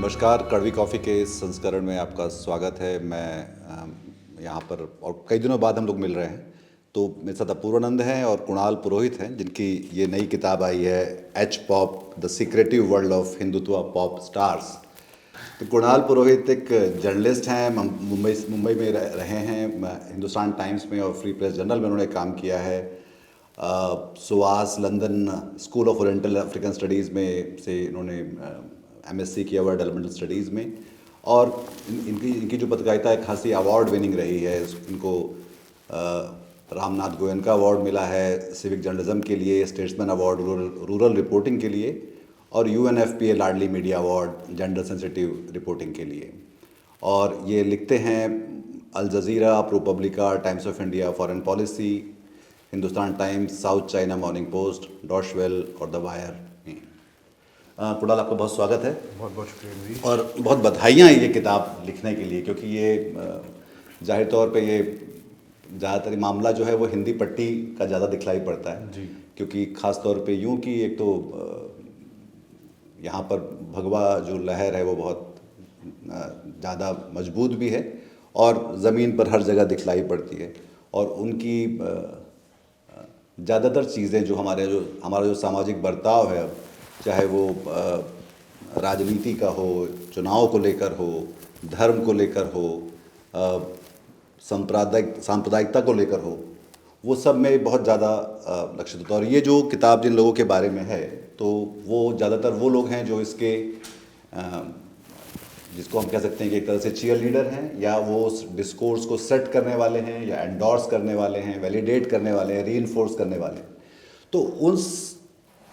नमस्कार, कड़वी कॉफ़ी के इस संस्करण में आपका स्वागत है। मैं यहाँ पर और कई दिनों बाद हम लोग मिल रहे हैं। तो मेरे साथ अपूर्वानंद हैं और कुणाल पुरोहित हैं, जिनकी ये नई किताब आई है H pop the secretive world of Hindutva pop stars. तो कुणाल पुरोहित एक जर्नलिस्ट हैं, मुंबई में रहे हैं। हिंदुस्तान टाइम्स में और फ्री प्रेस जर्नल में उन्होंने काम किया है। सुवास London school of oriental African studies में से इन्होंने एमएससी किया हुआ डेवलपमेंटल स्टडीज़ में। और इनकी जो पत्रकारिता है खासी अवार्ड विनिंग रही है। इनको रामनाथ गोयनका अवार्ड मिला है सिविक जर्नलिज्म के लिए, स्टेट्समैन अवार्ड रूरल रिपोर्टिंग के लिए, और UNFPA Laadli media award gender sensitive reporting के लिए। और ये लिखते हैं Al Jazeera, ProPublica, Times of India, Foreign Policy, Hindustan Times, South China Morning Post, Deutsche Welle और द वायर में। कुणाल, आपका बहुत स्वागत है। बहुत बहुत शुक्रिया जी। और बहुत बधाइयाँ ये किताब लिखने के लिए, क्योंकि ये जाहिर तौर पे ये ज़्यादातर मामला जो है वो हिंदी पट्टी का ज़्यादा दिखलाई पड़ता है जी। क्योंकि ख़ास तौर पे यूँ कि एक तो यहाँ पर भगवा जो लहर है वो बहुत ज़्यादा मजबूत भी है और ज़मीन पर हर जगह दिखलाई पड़ती है। और उनकी ज़्यादातर चीज़ें जो हमारा जो सामाजिक बर्ताव है, चाहे वो राजनीति का हो, चुनाव को लेकर हो, धर्म को लेकर हो, सांप्रदायिकता को लेकर हो, वो सब में बहुत ज़्यादा लक्षित होता है। और ये जो किताब जिन लोगों के बारे में है, तो वो ज़्यादातर वो लोग हैं जो इसके जिसको हम कह सकते हैं कि एक तरह से चीयर लीडर हैं, या वो उस डिस्कोर्स को सेट करने वाले हैं, या एंडोर्स करने वाले हैं, वैलिडेट करने वाले हैं, रीइंफोर्स करने वाले हैं। तो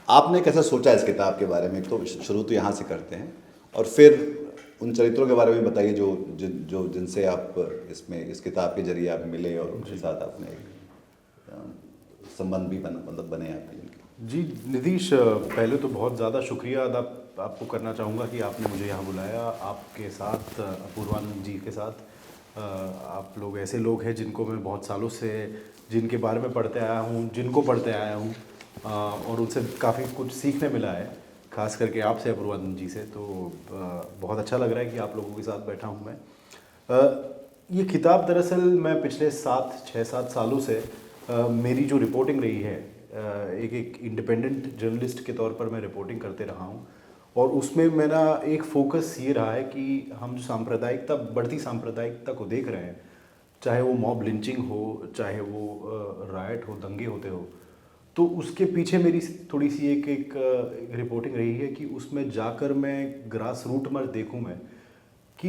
आपने कैसे सोचा इस किताब के बारे में? तो शुरू तो यहाँ से करते हैं और फिर उन चरित्रों के बारे में बताइए जो जिनसे आप इस किताब के जरिए आप मिले और उनके साथ आपने एक संबंध भी बने आपके। जी नीतीश, पहले तो बहुत ज़्यादा शुक्रिया अदा आपको करना चाहूँगा कि आपने मुझे यहाँ बुलाया। आपके साथ, अपूर्वानंद जी के साथ, आप लोग ऐसे लोग हैं जिनको मैं बहुत सालों से जिनके बारे में पढ़ते आया हूँ, जिनको पढ़ते आया हूँ, और उनसे काफ़ी कुछ सीखने मिला है, ख़ास करके आपसे, अपूर्वानंद जी से। तो बहुत अच्छा लग रहा है कि आप लोगों के साथ बैठा हूँ मैं। ये किताब दरअसल मैं पिछले 6-7 सालों से मेरी जो रिपोर्टिंग रही है, एक इंडिपेंडेंट जर्नलिस्ट के तौर पर मैं रिपोर्टिंग करते रहा हूँ। और उसमें मेरा एक फोकस ये रहा है कि हम जो बढ़ती सांप्रदायिकता को देख रहे हैं, चाहे वो मॉब लिंचिंग हो, चाहे वो रायट हो, दंगे होते हो, तो उसके पीछे मेरी थोड़ी सी एक रिपोर्टिंग रही है कि उसमें जाकर मैं ग्रास रूट में देखूँ मैं कि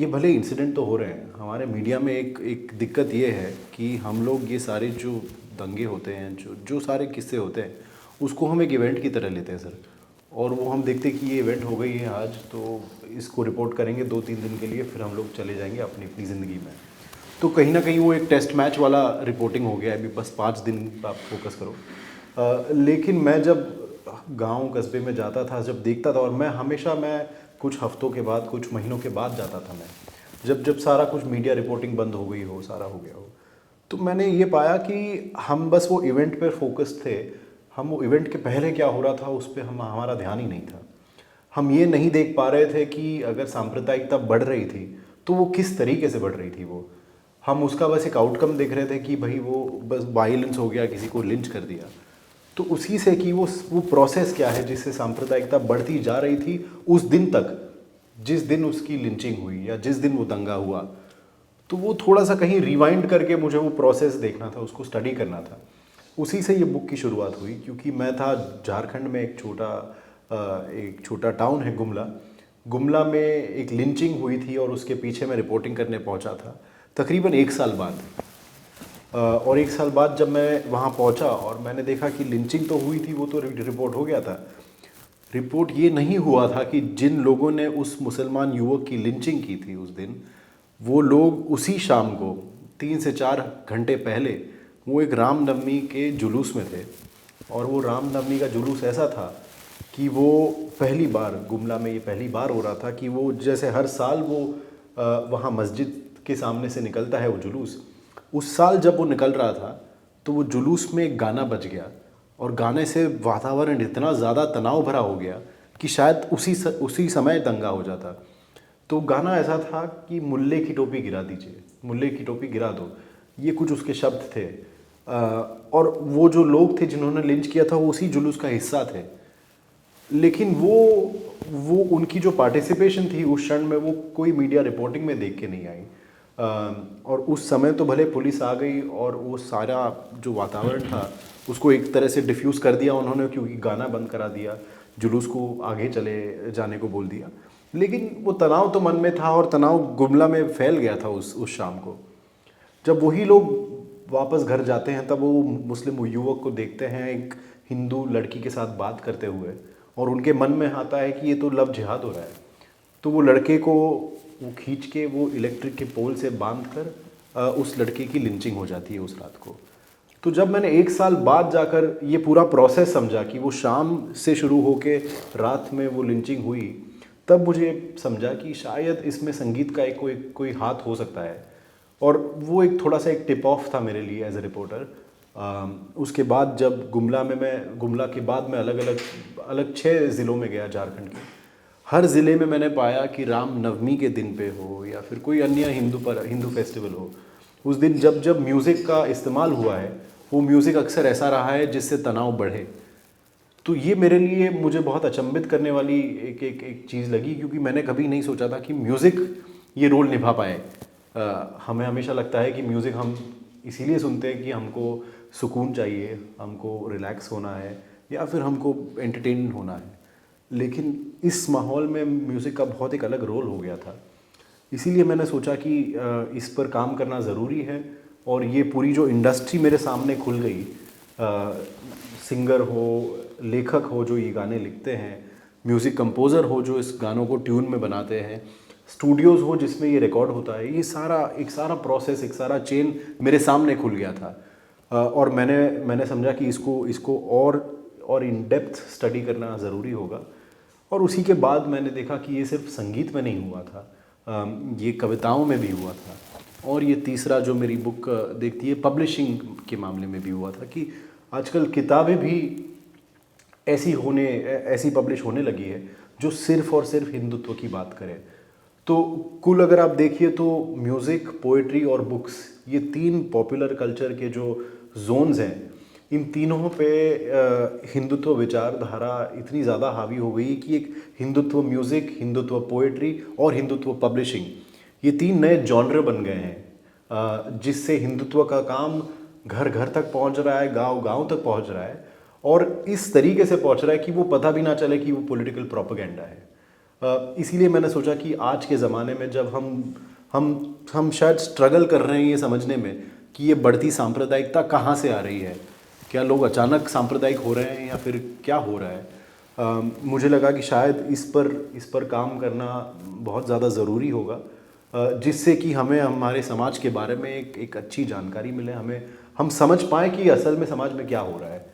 ये भले इंसिडेंट तो हो रहे हैं हमारे मीडिया में। एक दिक्कत ये है कि हम लोग ये सारे जो दंगे होते हैं, जो सारे किस्से होते हैं, उसको हम एक इवेंट की तरह लेते हैं सर। और वो हम देखते हैं कि ये इवेंट हो गई है आज, तो इसको रिपोर्ट करेंगे 2-3 दिन के लिए, फिर हम लोग चले जाएंगे अपनी अपनी ज़िंदगी में। तो कहीं ना कहीं वो एक टेस्ट मैच वाला रिपोर्टिंग हो गया है, अभी बस 5 दिन आप फोकस करो। लेकिन मैं जब गांव कस्बे में जाता था, जब देखता था, और मैं कुछ हफ्तों के बाद, कुछ महीनों के बाद जाता था मैं, जब सारा कुछ मीडिया रिपोर्टिंग बंद हो गई हो, सारा हो गया हो, तो मैंने ये पाया कि हम बस वो इवेंट पर फोकस थे। हम वो इवेंट के पहले क्या हो रहा था उस पर हमारा ध्यान ही नहीं था। हम ये नहीं देख पा रहे थे कि अगर सांप्रदायिकता बढ़ रही थी तो वो किस तरीके से बढ़ रही थी। वो हम उसका बस एक आउटकम देख रहे थे कि भाई वो बस वायलेंस हो गया, किसी को लिंच कर दिया। तो उसी से कि वो प्रोसेस क्या है जिससे सांप्रदायिकता बढ़ती जा रही थी उस दिन तक, जिस दिन उसकी लिंचिंग हुई या जिस दिन वो दंगा हुआ। तो वो थोड़ा सा कहीं रिवाइंड करके मुझे वो प्रोसेस देखना था, उसको स्टडी करना था। उसी से ये बुक की शुरुआत हुई, क्योंकि मैं था झारखंड में, एक छोटा टाउन है गुमला में एक लिंचिंग हुई थी, और उसके पीछे मैं रिपोर्टिंग करने पहुंचा था तकरीबन 1 साल बाद। और 1 साल बाद जब मैं वहाँ पहुँचा और मैंने देखा कि लिंचिंग तो हुई थी, वो तो रिपोर्ट हो गया था। रिपोर्ट ये नहीं हुआ था कि जिन लोगों ने उस मुसलमान युवक की लिंचिंग की थी उस दिन, वो लोग उसी शाम को 3 से 4 घंटे पहले वो एक रामनवमी के जुलूस में थे। और वो रामनवमी का जुलूस ऐसा था कि वो पहली बार गुमला में, ये पहली बार हो रहा था कि वो, जैसे हर साल वो वहाँ मस्जिद के सामने से निकलता है वो जुलूस, उस साल जब वो निकल रहा था तो वो जुलूस में एक गाना बज गया, और गाने से वातावरण इतना ज़्यादा तनाव भरा हो गया कि शायद उसी समय दंगा हो जाता। तो गाना ऐसा था कि मुल्ले की टोपी गिरा दीजिए, मुल्ले की टोपी गिरा दो, ये कुछ उसके शब्द थे। और वो जो लोग थे जिन्होंने लिंच किया था वो उसी जुलूस का हिस्सा थे, लेकिन वो उनकी जो पार्टिसिपेशन थी उस क्षण में वो कोई मीडिया रिपोर्टिंग में देख के नहीं आई। और उस समय तो भले पुलिस आ गई और वो सारा जो वातावरण था उसको एक तरह से डिफ्यूज़ कर दिया उन्होंने, क्योंकि गाना बंद करा दिया, जुलूस को आगे चले जाने को बोल दिया, लेकिन वो तनाव तो मन में था और तनाव गुमला में फैल गया था उस शाम को। जब वही लोग वापस घर जाते हैं तब वो मुस्लिम युवक को देखते हैं एक हिंदू लड़की के साथ बात करते हुए, और उनके मन में आता है कि ये तो लव जिहाद हो रहा है। तो वो लड़के को वो खींच के वो इलेक्ट्रिक के पोल से बांध कर उस लड़के की लिंचिंग हो जाती है उस रात को। तो जब मैंने 1 साल बाद जाकर ये पूरा प्रोसेस समझा कि वो शाम से शुरू होके रात में वो लिंचिंग हुई, तब मुझे समझा कि शायद इसमें संगीत का एक कोई हाथ हो सकता है। और वो एक थोड़ा सा एक टिप ऑफ था मेरे लिए एज ए रिपोर्टर। उसके बाद जब गुमला के बाद मैं अलग 6 ज़िलों में गया झारखंड के। हर ज़िले में मैंने पाया कि राम नवमी के दिन पे हो या फिर कोई अन्य हिंदू फेस्टिवल हो, उस दिन जब म्यूज़िक का इस्तेमाल हुआ है वो म्यूज़िक अक्सर ऐसा रहा है जिससे तनाव बढ़े। तो ये मेरे लिए मुझे बहुत अचंभित करने वाली एक चीज़ लगी, क्योंकि मैंने कभी नहीं सोचा था कि म्यूज़िक ये रोल निभा पाए। हमें हमेशा लगता है कि म्यूज़िक हम इसीलिए सुनते हैं कि हमको सुकून चाहिए, हमको रिलैक्स होना है या फिर हमको एंटरटेन होना है, लेकिन इस माहौल में म्यूज़िक का बहुत एक अलग रोल हो गया था। इसीलिए मैंने सोचा कि इस पर काम करना ज़रूरी है, और ये पूरी जो इंडस्ट्री मेरे सामने खुल गई, सिंगर हो, लेखक हो जो ये गाने लिखते हैं, म्यूज़िक कंपोज़र हो जो इस गानों को ट्यून में बनाते हैं, स्टूडियोज़ हो जिसमें ये रिकॉर्ड होता है, ये सारा प्रोसेस, एक सारा चेन मेरे सामने खुल गया था। और मैंने समझा कि इसको और इन डेप्थ स्टडी करना ज़रूरी होगा। और उसी के बाद मैंने देखा कि ये सिर्फ संगीत में नहीं हुआ था, ये कविताओं में भी हुआ था, और ये तीसरा जो मेरी बुक देखती है पब्लिशिंग के मामले में भी हुआ था कि आजकल किताबें भी ऐसी पब्लिश होने लगी है जो सिर्फ़ और सिर्फ हिंदुत्व की बात करे। तो कुल अगर आप देखिए तो म्यूज़िक, पोएट्री और बुक्स, ये 3 पॉपुलर कल्चर के जो जोन्स हैं, इन तीनों पे हिंदुत्व विचारधारा इतनी ज़्यादा हावी हो गई कि एक हिंदुत्व म्यूज़िक, हिंदुत्व पोएट्री और हिंदुत्व पब्लिशिंग, ये 3 नए जॉनर बन गए हैं, जिससे हिंदुत्व का काम घर घर तक पहुंच रहा है, गांव गांव तक पहुंच रहा है, और इस तरीके से पहुंच रहा है कि वो पता भी ना चले कि वो पॉलिटिकल प्रोपेगेंडा है। इसीलिए मैंने सोचा कि आज के ज़माने में जब हम शायद स्ट्रगल कर रहे हैं ये समझने में कि ये बढ़ती सांप्रदायिकता कहाँ से आ रही है, क्या लोग अचानक सांप्रदायिक हो रहे हैं या फिर क्या हो रहा है, मुझे लगा कि शायद इस पर काम करना बहुत ज़्यादा ज़रूरी होगा, जिससे कि हमें हमारे समाज के बारे में एक अच्छी जानकारी मिले, हम समझ पाएँ कि असल में समाज में क्या हो रहा है।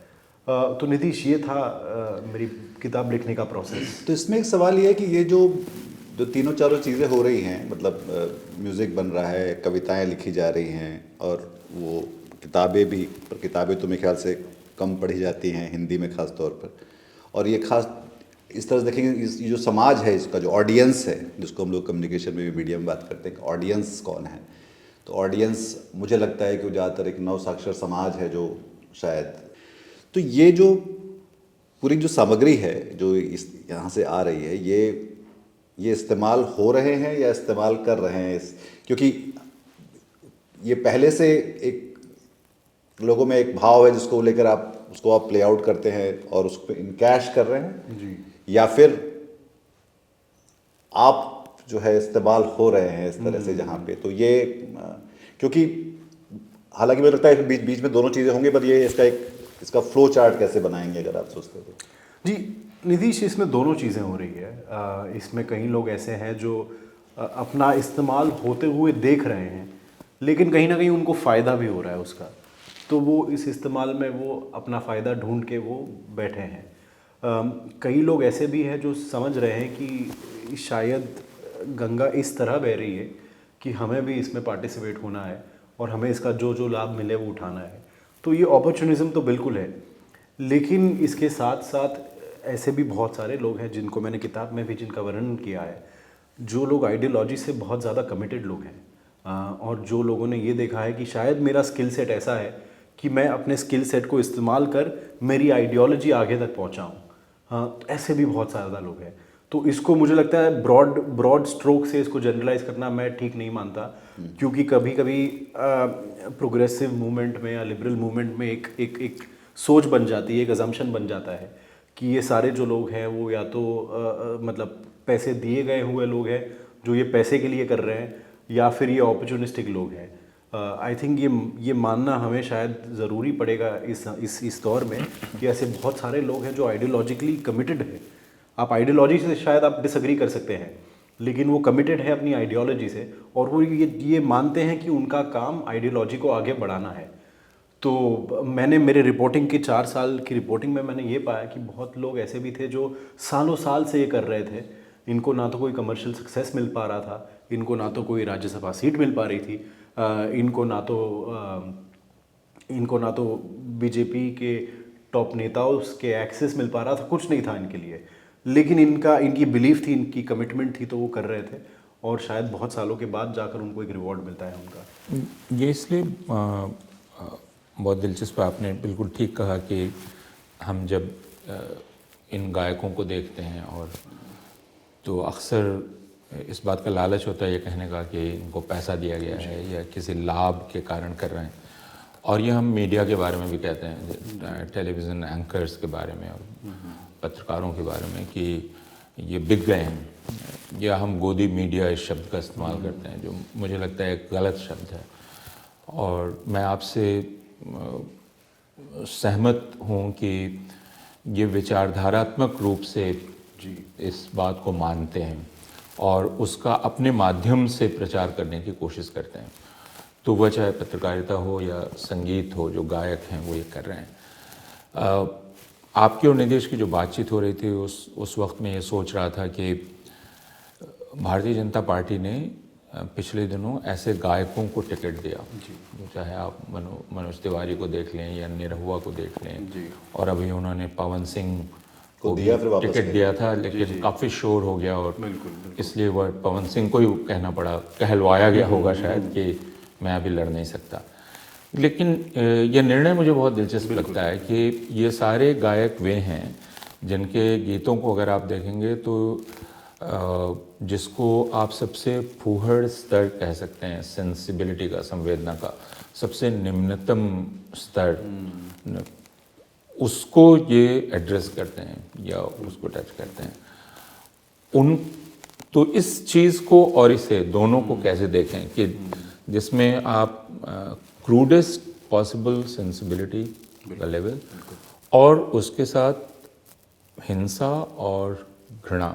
तो नीतीश, ये था मेरी किताब लिखने का प्रोसेस। तो इसमें एक सवाल ये है कि ये जो तीनों चारों चीज़ें हो रही हैं, मतलब म्यूज़िक बन रहा है, कविताएं लिखी जा रही हैं, और वो किताबें भी, पर किताबें तो मेरे ख्याल से कम पढ़ी जाती हैं हिंदी में ख़ास तौर पर, और ये खास इस तरह से देखेंगे ये जो समाज है, इसका जो ऑडियंस है, जिसको हम लोग कम्युनिकेशन में भी मीडिया में बात करते हैं कि ऑडियंस कौन है, तो ऑडियंस मुझे लगता है कि वो ज़्यादातर एक नवसाक्षर समाज है जो शायद, तो ये जो पूरी जो सामग्री है जो यहाँ से आ रही है, ये इस्तेमाल हो रहे हैं या इस्तेमाल कर रहे हैं क्योंकि ये पहले से एक लोगों में एक भाव है जिसको लेकर उसको आप प्ले आउट करते हैं और उसको इनकैश कर रहे हैं जी, या फिर आप जो है इस्तेमाल हो रहे हैं इस तरह से जहाँ पे, तो ये क्योंकि हालांकि मुझे लगता है बीच में दोनों चीज़ें होंगी, पर ये इसका फ्लो चार्ट कैसे बनाएंगे अगर आप सोचते हो? जी नीतीश, इसमें दोनों चीज़ें हो रही है। इसमें कई लोग ऐसे हैं जो अपना इस्तेमाल होते हुए देख रहे हैं, लेकिन कहीं ना कहीं उनको फ़ायदा भी हो रहा है उसका, तो वो इस इस्तेमाल में वो अपना फ़ायदा ढूंढ के वो बैठे हैं। कई लोग ऐसे भी हैं जो समझ रहे हैं कि शायद गंगा इस तरह बह रही है कि हमें भी इसमें पार्टिसिपेट होना है और हमें इसका जो लाभ मिले वो उठाना है। तो ये अपॉर्चुनिज़म तो बिल्कुल है, लेकिन इसके साथ साथ ऐसे भी बहुत सारे लोग हैं जिनको मैंने किताब में भी जिनका वर्णन किया है, जो लोग आइडियोलॉजी से बहुत ज़्यादा कमिटेड लोग हैं, और जो लोगों ने ये देखा है कि शायद मेरा स्किल सेट ऐसा है कि मैं अपने स्किल सेट को इस्तेमाल कर मेरी आइडियोलॉजी आगे तक पहुँचाऊँ। हाँ, तो ऐसे भी बहुत ज़्यादा लोग हैं। तो इसको मुझे लगता है ब्रॉड ब्रॉड स्ट्रोक से इसको जनरलाइज करना मैं ठीक नहीं मानता, क्योंकि कभी कभी प्रोग्रेसिव मूवमेंट में या लिबरल मूवमेंट में एक सोच बन जाती है, एक अजम्पशन बन जाता है कि ये सारे जो लोग हैं वो या तो मतलब पैसे दिए गए हुए लोग हैं जो ये पैसे के लिए कर रहे हैं, या फिर ये अपॉर्चुनिस्टिक लोग हैं। आई थिंक ये मानना हमें शायद ज़रूरी पड़ेगा इस दौर में कि ऐसे बहुत सारे लोग हैं जो आइडियोलॉजिकली कमिटेड है। आप आइडियोलॉजी से शायद आप डिसएग्री कर सकते हैं, लेकिन वो कमिटेड है अपनी आइडियोलॉजी से, और वो ये मानते हैं कि उनका काम आइडियोलॉजी को आगे बढ़ाना है। तो मैंने मेरे रिपोर्टिंग के 4 साल की रिपोर्टिंग में मैंने ये पाया कि बहुत लोग ऐसे भी थे जो सालों साल से ये कर रहे थे। इनको ना तो कोई कमर्शियल सक्सेस मिल पा रहा था, इनको ना तो कोई राज्यसभा सीट मिल पा रही थी, इनको ना तो बीजेपी के टॉप नेताओं के एक्सेस मिल पा रहा था, कुछ नहीं था इनके लिए। लेकिन इनकी बिलीफ थी, इनकी कमिटमेंट थी, तो वो कर रहे थे, और शायद बहुत सालों के बाद जाकर उनको एक रिवॉर्ड मिलता है उनका। ये इसलिए बहुत दिलचस्प, आपने बिल्कुल ठीक कहा कि हम जब इन गायकों को देखते हैं और तो अक्सर इस बात का लालच होता है ये कहने का कि इनको पैसा दिया गया है या किसी लाभ के कारण कर रहे हैं, और ये हम मीडिया के बारे में भी कहते हैं, टेलीविज़न एंकर्स के बारे में और पत्रकारों के बारे में कि ये बिक गए हैं, या हम गोदी मीडिया इस शब्द का इस्तेमाल करते हैं, जो मुझे लगता है एक गलत शब्द है। और मैं आपसे सहमत हूँ कि ये विचारधारात्मक रूप से इस बात को मानते हैं और उसका अपने माध्यम से प्रचार करने की कोशिश करते हैं, तो वह चाहे पत्रकारिता हो या संगीत हो, जो गायक हैं वो ये कर रहे हैं। आपकी और निदेश की जो बातचीत हो रही थी उस वक्त में ये सोच रहा था कि भारतीय जनता पार्टी ने पिछले दिनों ऐसे गायकों को टिकट दिया, चाहे आप मनोज तिवारी को देख लें या निरहुआ को देख लें, और अभी उन्होंने पवन सिंह को भी टिकट दिया था, लेकिन काफ़ी शोर हो गया और इसलिए वह पवन सिंह को ही कहलवाया गया होगा शायद कि मैं अभी लड़ नहीं सकता। लेकिन यह निर्णय मुझे बहुत दिलचस्प लगता है कि ये सारे गायक वे हैं जिनके गीतों को अगर आप देखेंगे तो जिसको आप सबसे फूहड़ स्तर कह सकते हैं, सेंसिबिलिटी का, संवेदना का सबसे निम्नतम स्तर, उसको ये एड्रेस करते हैं या उसको टच करते हैं। तो इस चीज़ को और इसे दोनों को कैसे देखें कि जिसमें आप क्रूडेस्ट पॉसिबल सेंसिबिलिटी का लेवल और उसके साथ हिंसा और घृणा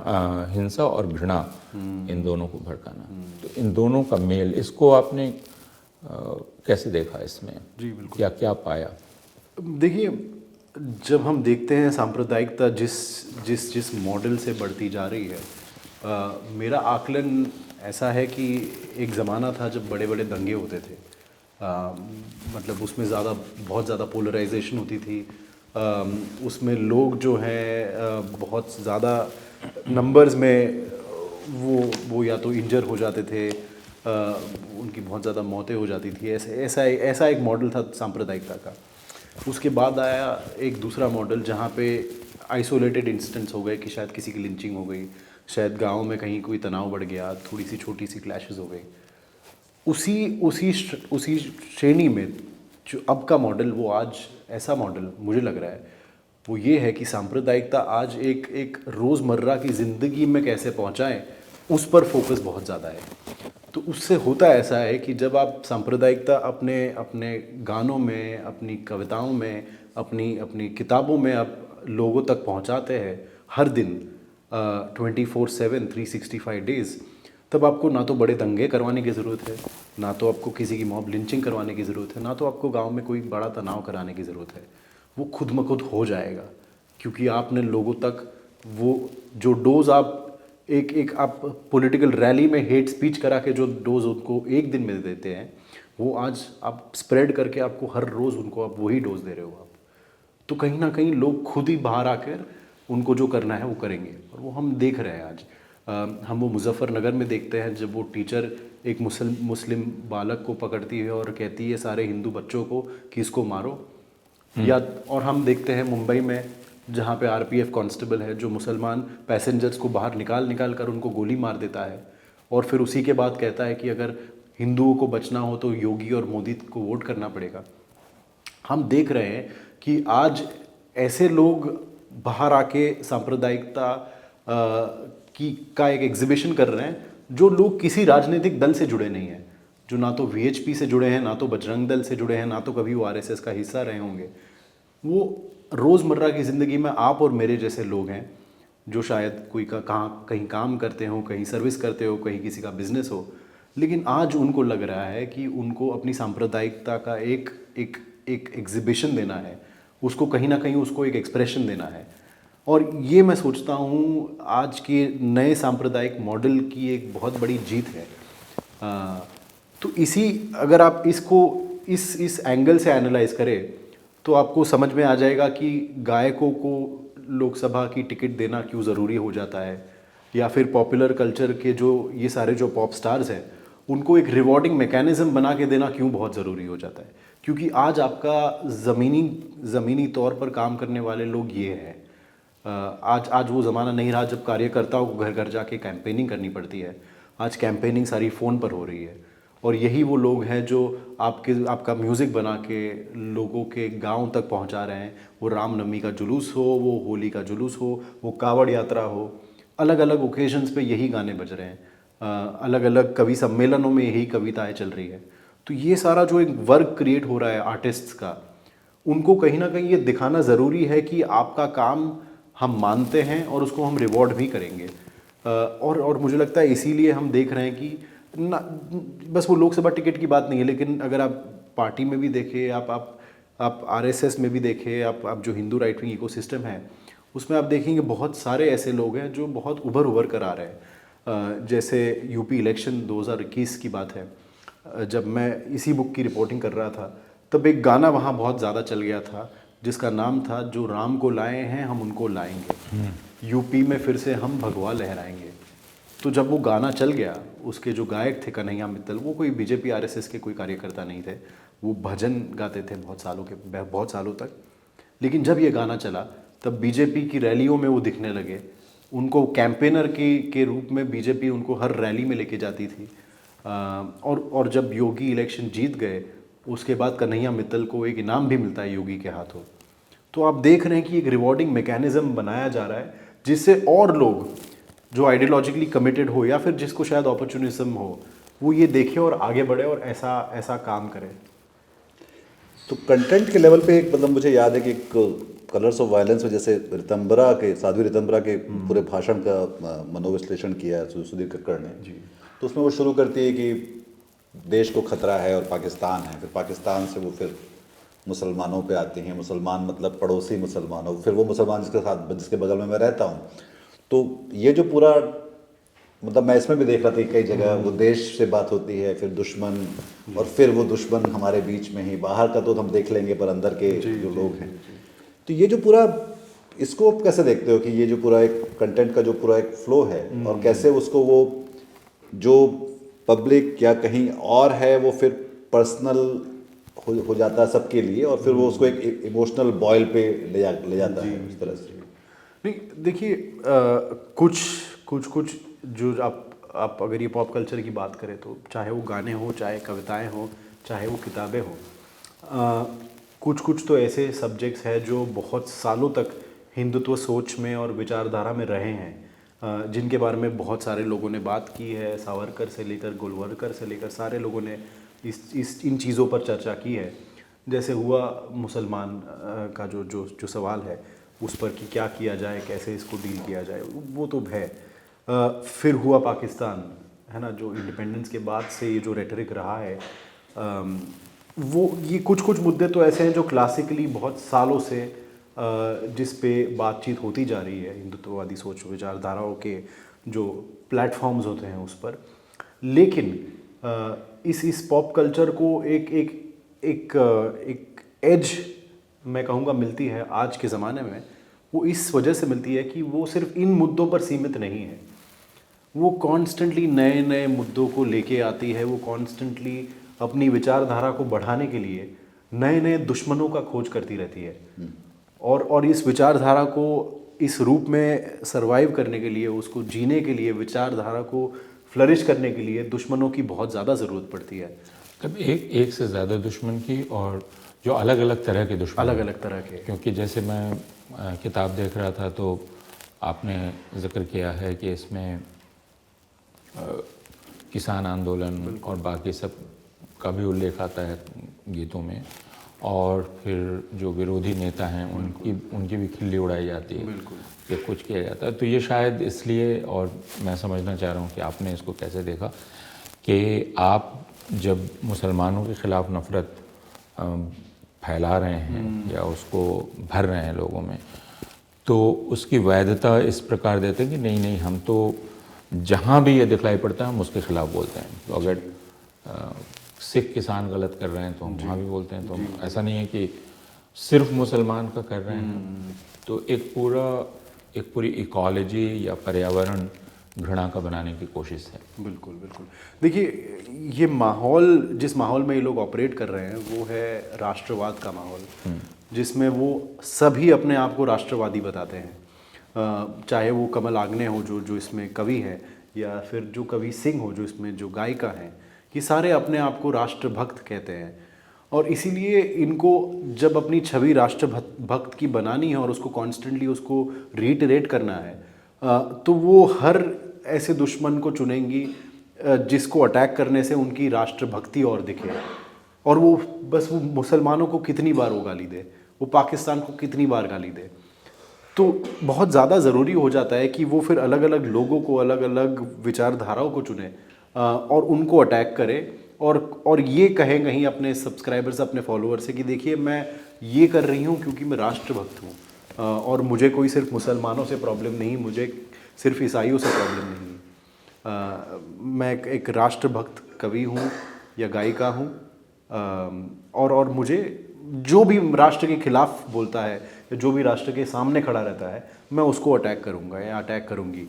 इन दोनों को भड़काना, तो इन दोनों का मेल, इसको आपने कैसे देखा इसमें? जी बिल्कुल। क्या पाया? देखिए, जब हम देखते हैं सांप्रदायिकता जिस मॉडल से बढ़ती जा रही है, मेरा आकलन ऐसा है कि एक ज़माना था जब बड़े बड़े दंगे होते थे, मतलब उसमें बहुत ज़्यादा पोलराइजेशन होती थी, उसमें लोग जो हैं बहुत ज़्यादा नंबर्स में वो या तो इंजर हो जाते थे, उनकी बहुत ज़्यादा मौतें हो जाती थी। ऐसा एक मॉडल था सांप्रदायिकता का। उसके बाद आया एक दूसरा मॉडल जहाँ पे आइसोलेटेड इंसिडेंट्स हो गए कि शायद किसी की लिंचिंग हो गई, शायद गांव में कहीं कोई तनाव बढ़ गया, थोड़ी सी छोटी सी क्लैशेस हो गई। उसी श्रेणी में जो अब का मॉडल, वो आज ऐसा मॉडल मुझे लग रहा है वो ये है कि सांप्रदायिकता आज एक रोज़मर्रा की ज़िंदगी में कैसे पहुँचाएं, उस पर फोकस बहुत ज़्यादा है। तो उससे होता ऐसा है कि जब आप सांप्रदायिकता अपने गानों में, अपनी कविताओं में, अपनी किताबों में आप लोगों तक पहुंचाते हैं हर दिन 24/7 365 डेज़, तब आपको ना तो बड़े दंगे करवाने की ज़रूरत है, ना तो आपको किसी की मॉब लिंचिंग करवाने की ज़रूरत है, ना तो आपको गांव में कोई बड़ा तनाव कराने की ज़रूरत है। वो खुद ब खुद हो जाएगा, क्योंकि आपने लोगों तक वो जो डोज आप आप पॉलिटिकल रैली में हेट स्पीच करा के जो डोज उनको एक दिन में देते हैं, वो आज आप स्प्रेड करके आपको हर रोज़ उनको आप वही डोज दे रहे हो आप। तो कहीं ना कहीं लोग खुद ही बाहर आकर उनको जो करना है वो करेंगे, और वो हम देख रहे हैं आज। हम वो मुजफ्फरनगर में देखते हैं जब वो टीचर एक मुस्लिम बालक को पकड़ती है और कहती है सारे हिंदू बच्चों को कि इसको मारो। या और हम देखते हैं मुंबई में जहाँ पे आरपीएफ कांस्टेबल है जो मुसलमान पैसेंजर्स को बाहर निकाल कर उनको गोली मार देता है, और फिर उसी के बाद कहता है कि अगर हिंदुओं को बचना हो तो योगी और मोदी को वोट करना पड़ेगा। हम देख रहे हैं कि आज ऐसे लोग बाहर आके सांप्रदायिकता का एक एग्जीबिशन कर रहे हैं, जो लोग किसी राजनीतिक दल से जुड़े नहीं हैं, जो ना तो वीएचपी से जुड़े हैं, ना तो बजरंग दल से जुड़े हैं, ना तो कभी वो आरएसएस का हिस्सा रहे होंगे। वो रोज़मर्रा की ज़िंदगी में आप और मेरे जैसे लोग हैं जो शायद कोई कहीं काम करते हो, कहीं सर्विस करते हो, कहीं किसी का बिजनेस हो, लेकिन आज उनको लग रहा है कि उनको अपनी सांप्रदायिकता का एक एक एक एग्जिबिशन देना है, उसको कहीं ना कहीं उसको एक एक्सप्रेशन देना है। और ये मैं सोचता हूँ आज के नए सांप्रदायिक मॉडल की एक बहुत बड़ी जीत है। तो अगर आप इसको इस एंगल से एनालाइज करें तो आपको समझ में आ जाएगा कि गायकों को लोकसभा की टिकट देना क्यों ज़रूरी हो जाता है, या फिर पॉपुलर कल्चर के ये सारे जो पॉप स्टार्स हैं उनको एक रिवॉर्डिंग मैकेनिज़्म बना के देना क्यों बहुत ज़रूरी हो जाता है। क्योंकि आज आपका ज़मीनी तौर पर काम करने वाले लोग ये हैं। आज वो ज़माना नहीं रहा जब कार्यकर्ताओं को घर घर जाके कैंपेनिंग करनी पड़ती है। आज कैंपेनिंग सारी फ़ोन पर हो रही है, और यही वो लोग हैं जो आपका म्यूज़िक बना के लोगों के गांव तक पहुंचा रहे हैं। वो रामनवमी का जुलूस हो, वो होली का जुलूस हो, वो कावड़ यात्रा हो, अलग अलग ओकेजन्स पे यही गाने बज रहे हैं। अलग अलग कवि सम्मेलनों में यही कविताएं चल रही है। तो ये सारा जो एक वर्क क्रिएट हो रहा है आर्टिस्ट्स का, उनको कहीं ना कहीं ये दिखाना ज़रूरी है कि आपका काम हम मानते हैं और उसको हम रिवॉर्ड भी करेंगे। और मुझे लगता है इसीलिए हम देख रहे हैं कि ना बस वो लोकसभा टिकट की बात नहीं है, लेकिन अगर आप पार्टी में भी देखें, आप आरएसएस में भी देखें, आप जो हिंदू राइट विंग इकोसिस्टम है उसमें आप देखेंगे बहुत सारे ऐसे लोग हैं जो बहुत उभर कर आ रहे हैं। जैसे यूपी इलेक्शन 2021 की बात है, जब मैं इसी बुक की रिपोर्टिंग कर रहा था तब एक गाना वहाँ बहुत ज़्यादा चल गया था जिसका नाम था जो राम को लाए हैं हम उनको लाएंगे, यूपी में फिर से हम भगवा लहराएंगे। तो जब वो गाना चल गया, उसके जो गायक थे कन्हैया मित्तल, वो कोई बीजेपी आरएसएस के कोई कार्यकर्ता नहीं थे, वो भजन गाते थे बहुत सालों तक। लेकिन जब ये गाना चला तब बीजेपी की रैलियों में वो दिखने लगे, उनको कैंपेनर के रूप में बीजेपी उनको हर रैली में लेके जाती थी। और जब योगी इलेक्शन जीत गए उसके बाद कन्हैया मित्तल को एक इनाम भी मिलता है योगी के हाथों। तो आप देख रहे हैं कि एक रिवॉर्डिंग मैकेनिज्म बनाया जा रहा है जिससे और लोग जो आइडियोलॉजिकली कमिटेड हो या फिर जिसको शायद अपॉर्चुनिज्म हो, वो ये देखे और आगे बढ़े और ऐसा काम करे। तो कंटेंट के लेवल पे एक मतलब मुझे याद है कि एक कलर्स ऑफ वायलेंस में जैसे साध्वी रितंबरा के पूरे भाषण का मनोविश्लेषण किया है सुधीर कक्कड़ ने जी। तो उसमें वो शुरू करती है कि देश को खतरा है और पाकिस्तान है, फिर पाकिस्तान से वो फिर मुसलमानों पे आती हैं, मुसलमान मतलब पड़ोसी मुसलमानों, फिर वो मुसलमान जिसके बगल में मैं रहता हूँ। तो ये जो पूरा मतलब मैं इसमें भी देख रहा था कई जगह वो देश से बात होती है, फिर दुश्मन, और फिर वो दुश्मन हमारे बीच में ही, बाहर का तो हम देख लेंगे पर अंदर के जो लोग हैं। तो ये जो पूरा इसको आप कैसे देखते हो कि ये जो पूरा एक कंटेंट का जो पूरा एक फ्लो है, और कैसे उसको वो जो पब्लिक या कहीं और है वो फिर पर्सनल हो जाता है सबके लिए, और फिर वो उसको एक इमोशनल बॉयल पे ले जाता है उस तरह से। नहीं देखिए, कुछ जो आप अगर ये पॉप कल्चर की बात करें तो चाहे वो गाने हो, चाहे कविताएं हो, चाहे वो किताबें हो, कुछ तो ऐसे सब्जेक्ट्स हैं जो बहुत सालों तक हिंदुत्व सोच में और विचारधारा में रहे हैं, जिनके बारे में बहुत सारे लोगों ने बात की है। सावरकर से लेकर गोलवलकर से लेकर सारे लोगों ने इन चीज़ों पर चर्चा की है। जैसे हुआ मुसलमान का जो सवाल है उस पर कि क्या किया जाए, कैसे इसको डील किया जाए, वो तो है। फिर हुआ पाकिस्तान, है ना, जो इंडिपेंडेंस के बाद से ये जो रेटरिक रहा है, वो ये कुछ मुद्दे तो ऐसे हैं जो क्लासिकली बहुत सालों से जिस पे बातचीत होती जा रही है हिंदुत्ववादी सोच विचारधाराओं के जो प्लेटफॉर्म्स होते हैं उस पर। लेकिन इस पॉप कल्चर को एक एज मैं कहूँगा मिलती है आज के ज़माने में, वो इस वजह से मिलती है कि वो सिर्फ इन मुद्दों पर सीमित नहीं है, वो कॉन्स्टेंटली नए नए मुद्दों को लेके आती है, वो कॉन्स्टेंटली अपनी विचारधारा को बढ़ाने के लिए नए नए दुश्मनों का खोज करती रहती है। और इस विचारधारा को इस रूप में सरवाइव करने के लिए, उसको जीने के लिए, विचारधारा को फ्लरिश करने के लिए दुश्मनों की बहुत ज़्यादा ज़रूरत पड़ती है। तब एक से ज़्यादा दुश्मन की, और जो अलग अलग तरह के दुश्मन, अलग अलग तरह के। क्योंकि जैसे मैं किताब देख रहा था तो आपने जिक्र किया है कि इसमें किसान आंदोलन और बाकी सब का भी उल्लेख आता है गीतों में, और फिर जो विरोधी नेता हैं उनकी भी खिल्ली उड़ाई जाती है, कि कुछ किया जाता है। तो ये शायद इसलिए, और मैं समझना चाह रहा हूँ कि आपने इसको कैसे देखा, कि आप जब मुसलमानों के ख़िलाफ़ नफ़रत फैला रहे हैं या उसको भर रहे हैं लोगों में, तो उसकी वैधता इस प्रकार देते हैं कि नहीं नहीं, हम तो जहाँ भी ये दिखलाई पड़ता है हम उसके ख़िलाफ़ बोलते हैं। तो अगर सिख किसान गलत कर रहे हैं तो हम वहाँ भी बोलते हैं। तो हम, ऐसा नहीं है कि सिर्फ मुसलमान का कर रहे हैं। तो एक पूरी इकोलॉजी या पर्यावरण घृणा का बनाने की कोशिश है। बिल्कुल बिल्कुल। देखिए, ये माहौल, जिस माहौल में ये लोग ऑपरेट कर रहे हैं वो है राष्ट्रवाद का माहौल, जिसमें वो सभी अपने आप को राष्ट्रवादी बताते हैं। चाहे वो कमल आग्ने हो जो इसमें कवि है, या फिर जो कवि सिंह हो जो इसमें जो गायिका हैं, ये सारे अपने आप को राष्ट्रभक्त कहते हैं। और इसीलिए इनको जब अपनी छवि राष्ट्रभक्त की बनानी है और उसको कॉन्स्टेंटली उसको रीटरेट करना है, तो वो हर ऐसे दुश्मन को चुनेंगी जिसको अटैक करने से उनकी राष्ट्रभक्ति और दिखे। और वो बस वो मुसलमानों को कितनी बार वो गाली दे, वो पाकिस्तान को कितनी बार गाली दे। तो बहुत ज़्यादा ज़रूरी हो जाता है कि वो फिर अलग अलग लोगों को, अलग अलग विचारधाराओं को चुने और उनको अटैक करे, और ये कहें कहीं अपने सब्सक्राइबर्स, अपने फॉलोअर्स से कि देखिए मैं ये कर रही हूँ क्योंकि मैं राष्ट्रभक्त हूँ, और मुझे कोई सिर्फ मुसलमानों से प्रॉब्लम नहीं, मुझे सिर्फ ईसाइयों से प्रॉब्लम नहीं। मैं एक राष्ट्रभक्त कवि हूँ या गायिका हूँ, और मुझे जो भी राष्ट्र के खिलाफ बोलता है या जो भी राष्ट्र के सामने खड़ा रहता है, मैं उसको अटैक करूँगा या अटैक करूँगी।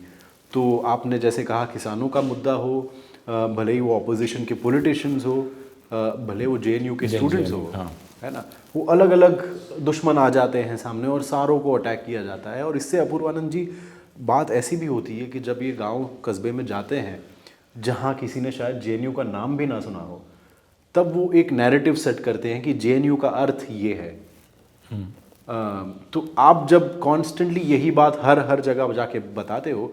तो आपने जैसे कहा, किसानों का मुद्दा हो, भले ही वो ऑपोजिशन के पॉलिटिशियंस हो, भले वो जेएनयू के स्टूडेंट्स हो, है ना, वो अलग अलग दुश्मन आ जाते हैं सामने और सारों को अटैक किया जाता है। और इससे अपूर्वानंद जी, बात ऐसी भी होती है कि जब ये गांव कस्बे में जाते हैं जहां किसी ने शायद जेएनयू का नाम भी ना सुना हो, तब वो एक नैरेटिव सेट करते हैं कि जेएनयू का अर्थ ये है। तो आप जब कॉन्स्टेंटली यही बात हर जगह जाके बताते हो,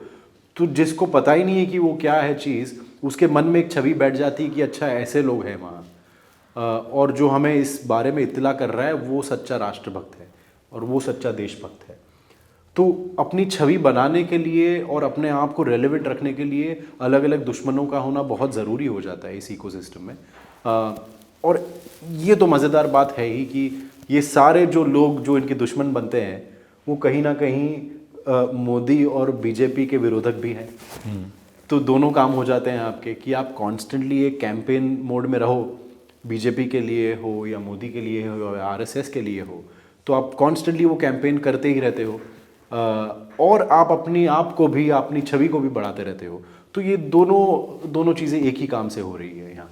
तो जिसको पता ही नहीं है कि वो क्या है चीज़, उसके मन में एक छवि बैठ जाती है कि अच्छा ऐसे लोग हैं वहाँ। और जो हमें इस बारे में इत्तला कर रहा है वो सच्चा राष्ट्रभक्त है और वो सच्चा देशभक्त है। तो अपनी छवि बनाने के लिए और अपने आप को रेलेवेंट रखने के लिए अलग अलग दुश्मनों का होना बहुत ज़रूरी हो जाता है इस इकोसिस्टम में। और ये तो मज़ेदार बात है ही कि ये सारे जो लोग जो इनके दुश्मन बनते हैं वो कहीं ना कहीं मोदी और बीजेपी के विरोधक भी हैं। तो दोनों काम हो जाते हैं आपके, कि आप कॉन्स्टेंटली एक कैंपेन मोड में रहो, बीजेपी के लिए हो या मोदी के लिए हो या आरएसएस के लिए हो, तो आप कॉन्स्टेंटली वो कैंपेन करते ही रहते हो, और आप अपनी आप को भी, अपनी छवि को भी बढ़ाते रहते हो। तो ये दोनों चीज़ें एक ही काम से हो रही है यहाँ।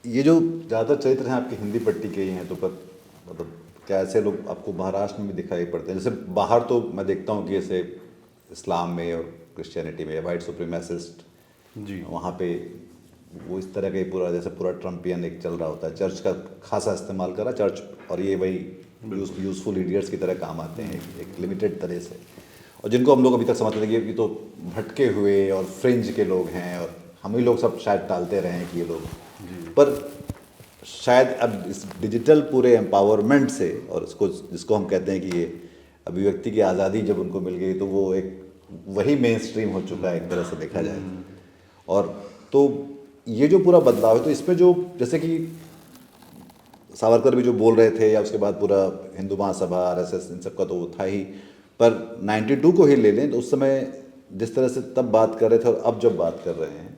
ये जो ज़्यादातर चरित्र हैं आपकी हिंदी पट्टी के ही हैं, तो पर मतलब क्या ऐसे लोग आपको महाराष्ट्र में भी दिखाई पड़ते हैं? जैसे बाहर तो मैं देखता हूँ कि ऐसे इस्लाम में और क्रिश्चियनिटी में वाइट सुप्रीमेसिस्ट जी, वहाँ पे वो इस तरह का ही पूरा ट्रम्पियन एक चल रहा होता है, चर्च का खासा इस्तेमाल करा चर्च, और ये वही यूज़फुल इडियट्स की तरह काम आते हैं एक लिमिटेड तरह से, और जिनको हम लोग अभी तक समझते थे कि तो भटके हुए और फ्रिंज के लोग हैं, और हम ही लोग सब शायद टालते रहे हैं कि ये लोग, पर शायद अब इस डिजिटल पूरे एम्पावरमेंट से, और इसको जिसको हम कहते हैं कि ये अभिव्यक्ति की आज़ादी जब उनको मिल गई, तो वो एक वही मेन स्ट्रीम हो चुका है एक तरह से देखा जाए। और तो ये जो पूरा बदलाव है, तो इसमें जो जैसे कि सावरकर भी जो बोल रहे थे, या उसके बाद पूरा हिंदू महासभा, आरएसएस, इन सब का तो वो था ही, पर 92 को ही ले लें तो उस समय जिस तरह से तब बात कर रहे थे और अब जब बात कर रहे हैं,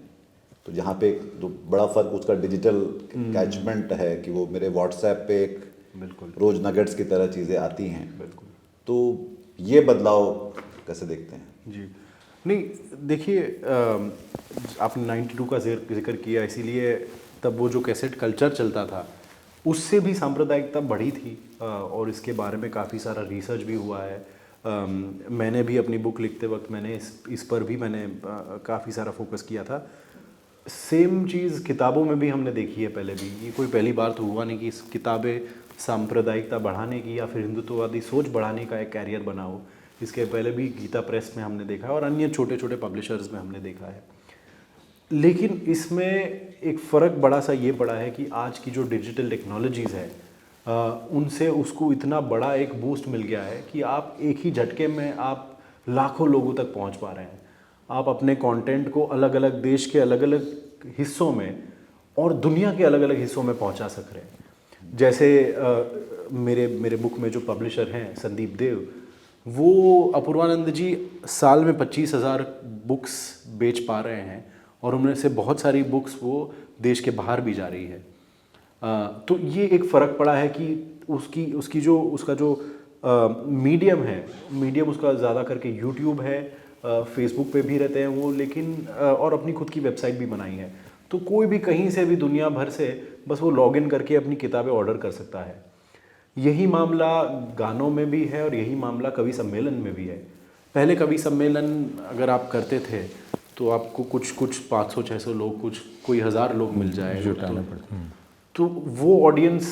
तो जहाँ पे एक बड़ा फ़र्क उसका डिजिटल कैचमेंट है कि वो मेरे व्हाट्सएप पे एक बिल्कुल रोज नगेट्स की तरह चीज़ें आती हैं। बिल्कुल। तो ये बदलाव कैसे देखते हैं? जी नहीं देखिए, आपने 92 का जिक्र किया, इसीलिए तब वो जो कैसेट कल्चर चलता था उससे भी सांप्रदायिकता बढ़ी थी, और इसके बारे में काफ़ी सारा रिसर्च भी हुआ है। मैंने भी अपनी बुक लिखते वक्त मैंने इस पर भी मैंने काफ़ी सारा फोकस किया था। सेम चीज़ किताबों में भी हमने देखी है पहले भी, ये कोई पहली बार तो हुआ नहीं कि किताबें सांप्रदायिकता बढ़ाने की या फिर हिंदुत्ववादी सोच बढ़ाने का एक कैरियर बना हो। इसके पहले भी गीता प्रेस में हमने देखा है और अन्य छोटे छोटे पब्लिशर्स में हमने देखा है। लेकिन इसमें एक फ़र्क बड़ा सा ये पड़ा है कि आज की जो डिजिटल टेक्नोलॉजीज़ है, उनसे उसको इतना बड़ा एक बूस्ट मिल गया है कि आप एक ही झटके में आप लाखों लोगों तक पहुंच पा रहे हैं। आप अपने कंटेंट को अलग अलग देश के अलग अलग हिस्सों में और दुनिया के अलग अलग हिस्सों में पहुंचा सक रहे हैं। जैसे मेरे बुक में जो पब्लिशर हैं संदीप देव, वो अपूर्वानंद जी साल में 25,000 बुक्स बेच पा रहे हैं और उनमें से बहुत सारी बुक्स वो देश के बाहर भी जा रही है। तो ये एक फ़र्क पड़ा है कि उसका जो मीडियम है, मीडियम उसका ज़्यादा करके यूट्यूब है, फेसबुक पे भी रहते हैं वो, लेकिन और अपनी खुद की वेबसाइट भी बनाई है। तो कोई भी कहीं से भी दुनिया भर से बस वो लॉगिन करके अपनी किताबें ऑर्डर कर सकता है। यही मामला गानों में भी है और यही मामला कवि सम्मेलन में भी है। पहले कवि सम्मेलन अगर आप करते थे तो आपको कुछ 500-600 लोग, कोई 1000 लोग मिल जाए जुटाना पड़ता। तो वो ऑडियंस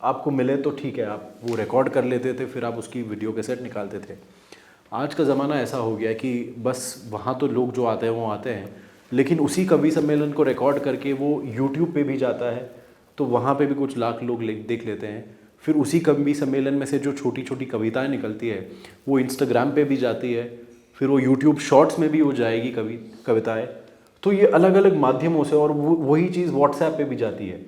आपको मिले तो ठीक है, आप वो रिकॉर्ड कर लेते थे, फिर आप उसकी वीडियो कैसेट निकालते थे। आज का ज़माना ऐसा हो गया है कि बस वहाँ तो लोग जो आते हैं वो आते हैं, लेकिन उसी कवि सम्मेलन को रिकॉर्ड करके वो यूट्यूब पे भी जाता है, तो वहाँ पे भी कुछ लाख लोग देख लेते हैं। फिर उसी कवि सम्मेलन में से जो छोटी छोटी कविताएं निकलती है वो इंस्टाग्राम पे भी जाती है, फिर वो यूट्यूब शॉर्ट्स में भी हो जाएगी कविताएं। तो ये अलग अलग माध्यमों से, और वही चीज़ व्हाट्सएप पे भी जाती है।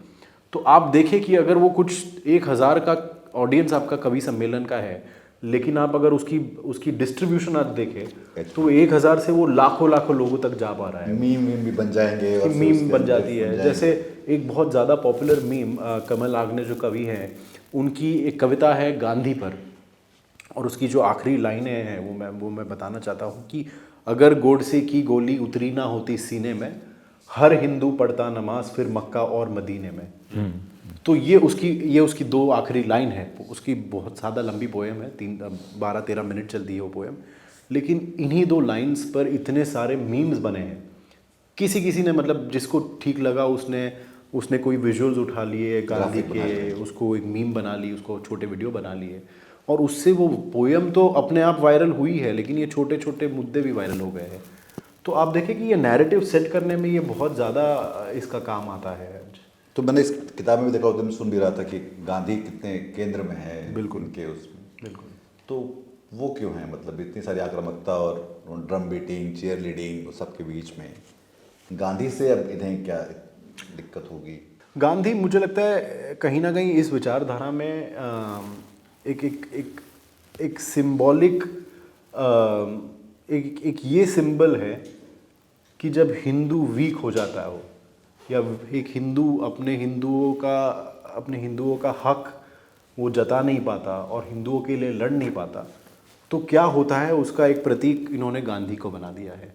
तो आप देखें कि अगर वो कुछ 1000 का ऑडियंस आपका कवि सम्मेलन का है, लेकिन आप अगर उसकी डिस्ट्रीब्यूशन आप देखें तो 1000 से वो लाखों लाखों लोगों तक जा पा रहा है। मीम भी बन जाएंगे और मीम बन जाती है। जैसे एक बहुत ज़्यादा पॉपुलर मीम कमल आग्ने जो कवि हैं, उनकी एक कविता है गांधी पर, और उसकी जो आखिरी लाइनें हैं वो मैं बताना चाहता हूँ कि अगर गोडसे की गोली उतरी ना होती सीने में, हर हिंदू पढ़ता नमाज फिर मक्का और मदीने में। तो ये उसकी 2 आखिरी लाइन है। उसकी बहुत ज़्यादा लंबी पोएम है, 12-13 मिनट चलती है वो पोएम, लेकिन इन्हीं 2 लाइन्स पर इतने सारे मीम्स बने हैं। किसी ने मतलब जिसको ठीक लगा उसने कोई विजुअल्स उठा लिए गांधी के, उसको एक मीम बना ली, उसको छोटे वीडियो बना लिए, और उससे वो पोएम तो अपने आप वायरल हुई है, लेकिन ये छोटे छोटे मुद्दे भी वायरल हो गए हैं। तो आप देखें कि ये नैरेटिव सेट करने में ये बहुत ज़्यादा इसका काम आता है। तो मैंने इस किताब में भी देखा, उस दिन सुन भी रहा था कि गांधी कितने केंद्र में है बिल्कुल उनके उसमें। बिल्कुल। तो वो क्यों है, मतलब इतनी सारी आक्रामकता और ड्रम बीटिंग, चीयर लीडिंग सबके बीच में गांधी से अब इन्हें क्या दिक्कत होगी? गांधी मुझे लगता है कहीं ना कहीं इस विचारधारा में एक सिंबॉलिक एक ये सिंबल है कि जब हिंदू वीक हो जाता है, या एक हिंदू अपने हिंदुओं का हक वो जता नहीं पाता और हिंदुओं के लिए लड़ नहीं पाता, तो क्या होता है उसका एक प्रतीक इन्होंने गांधी को बना दिया है।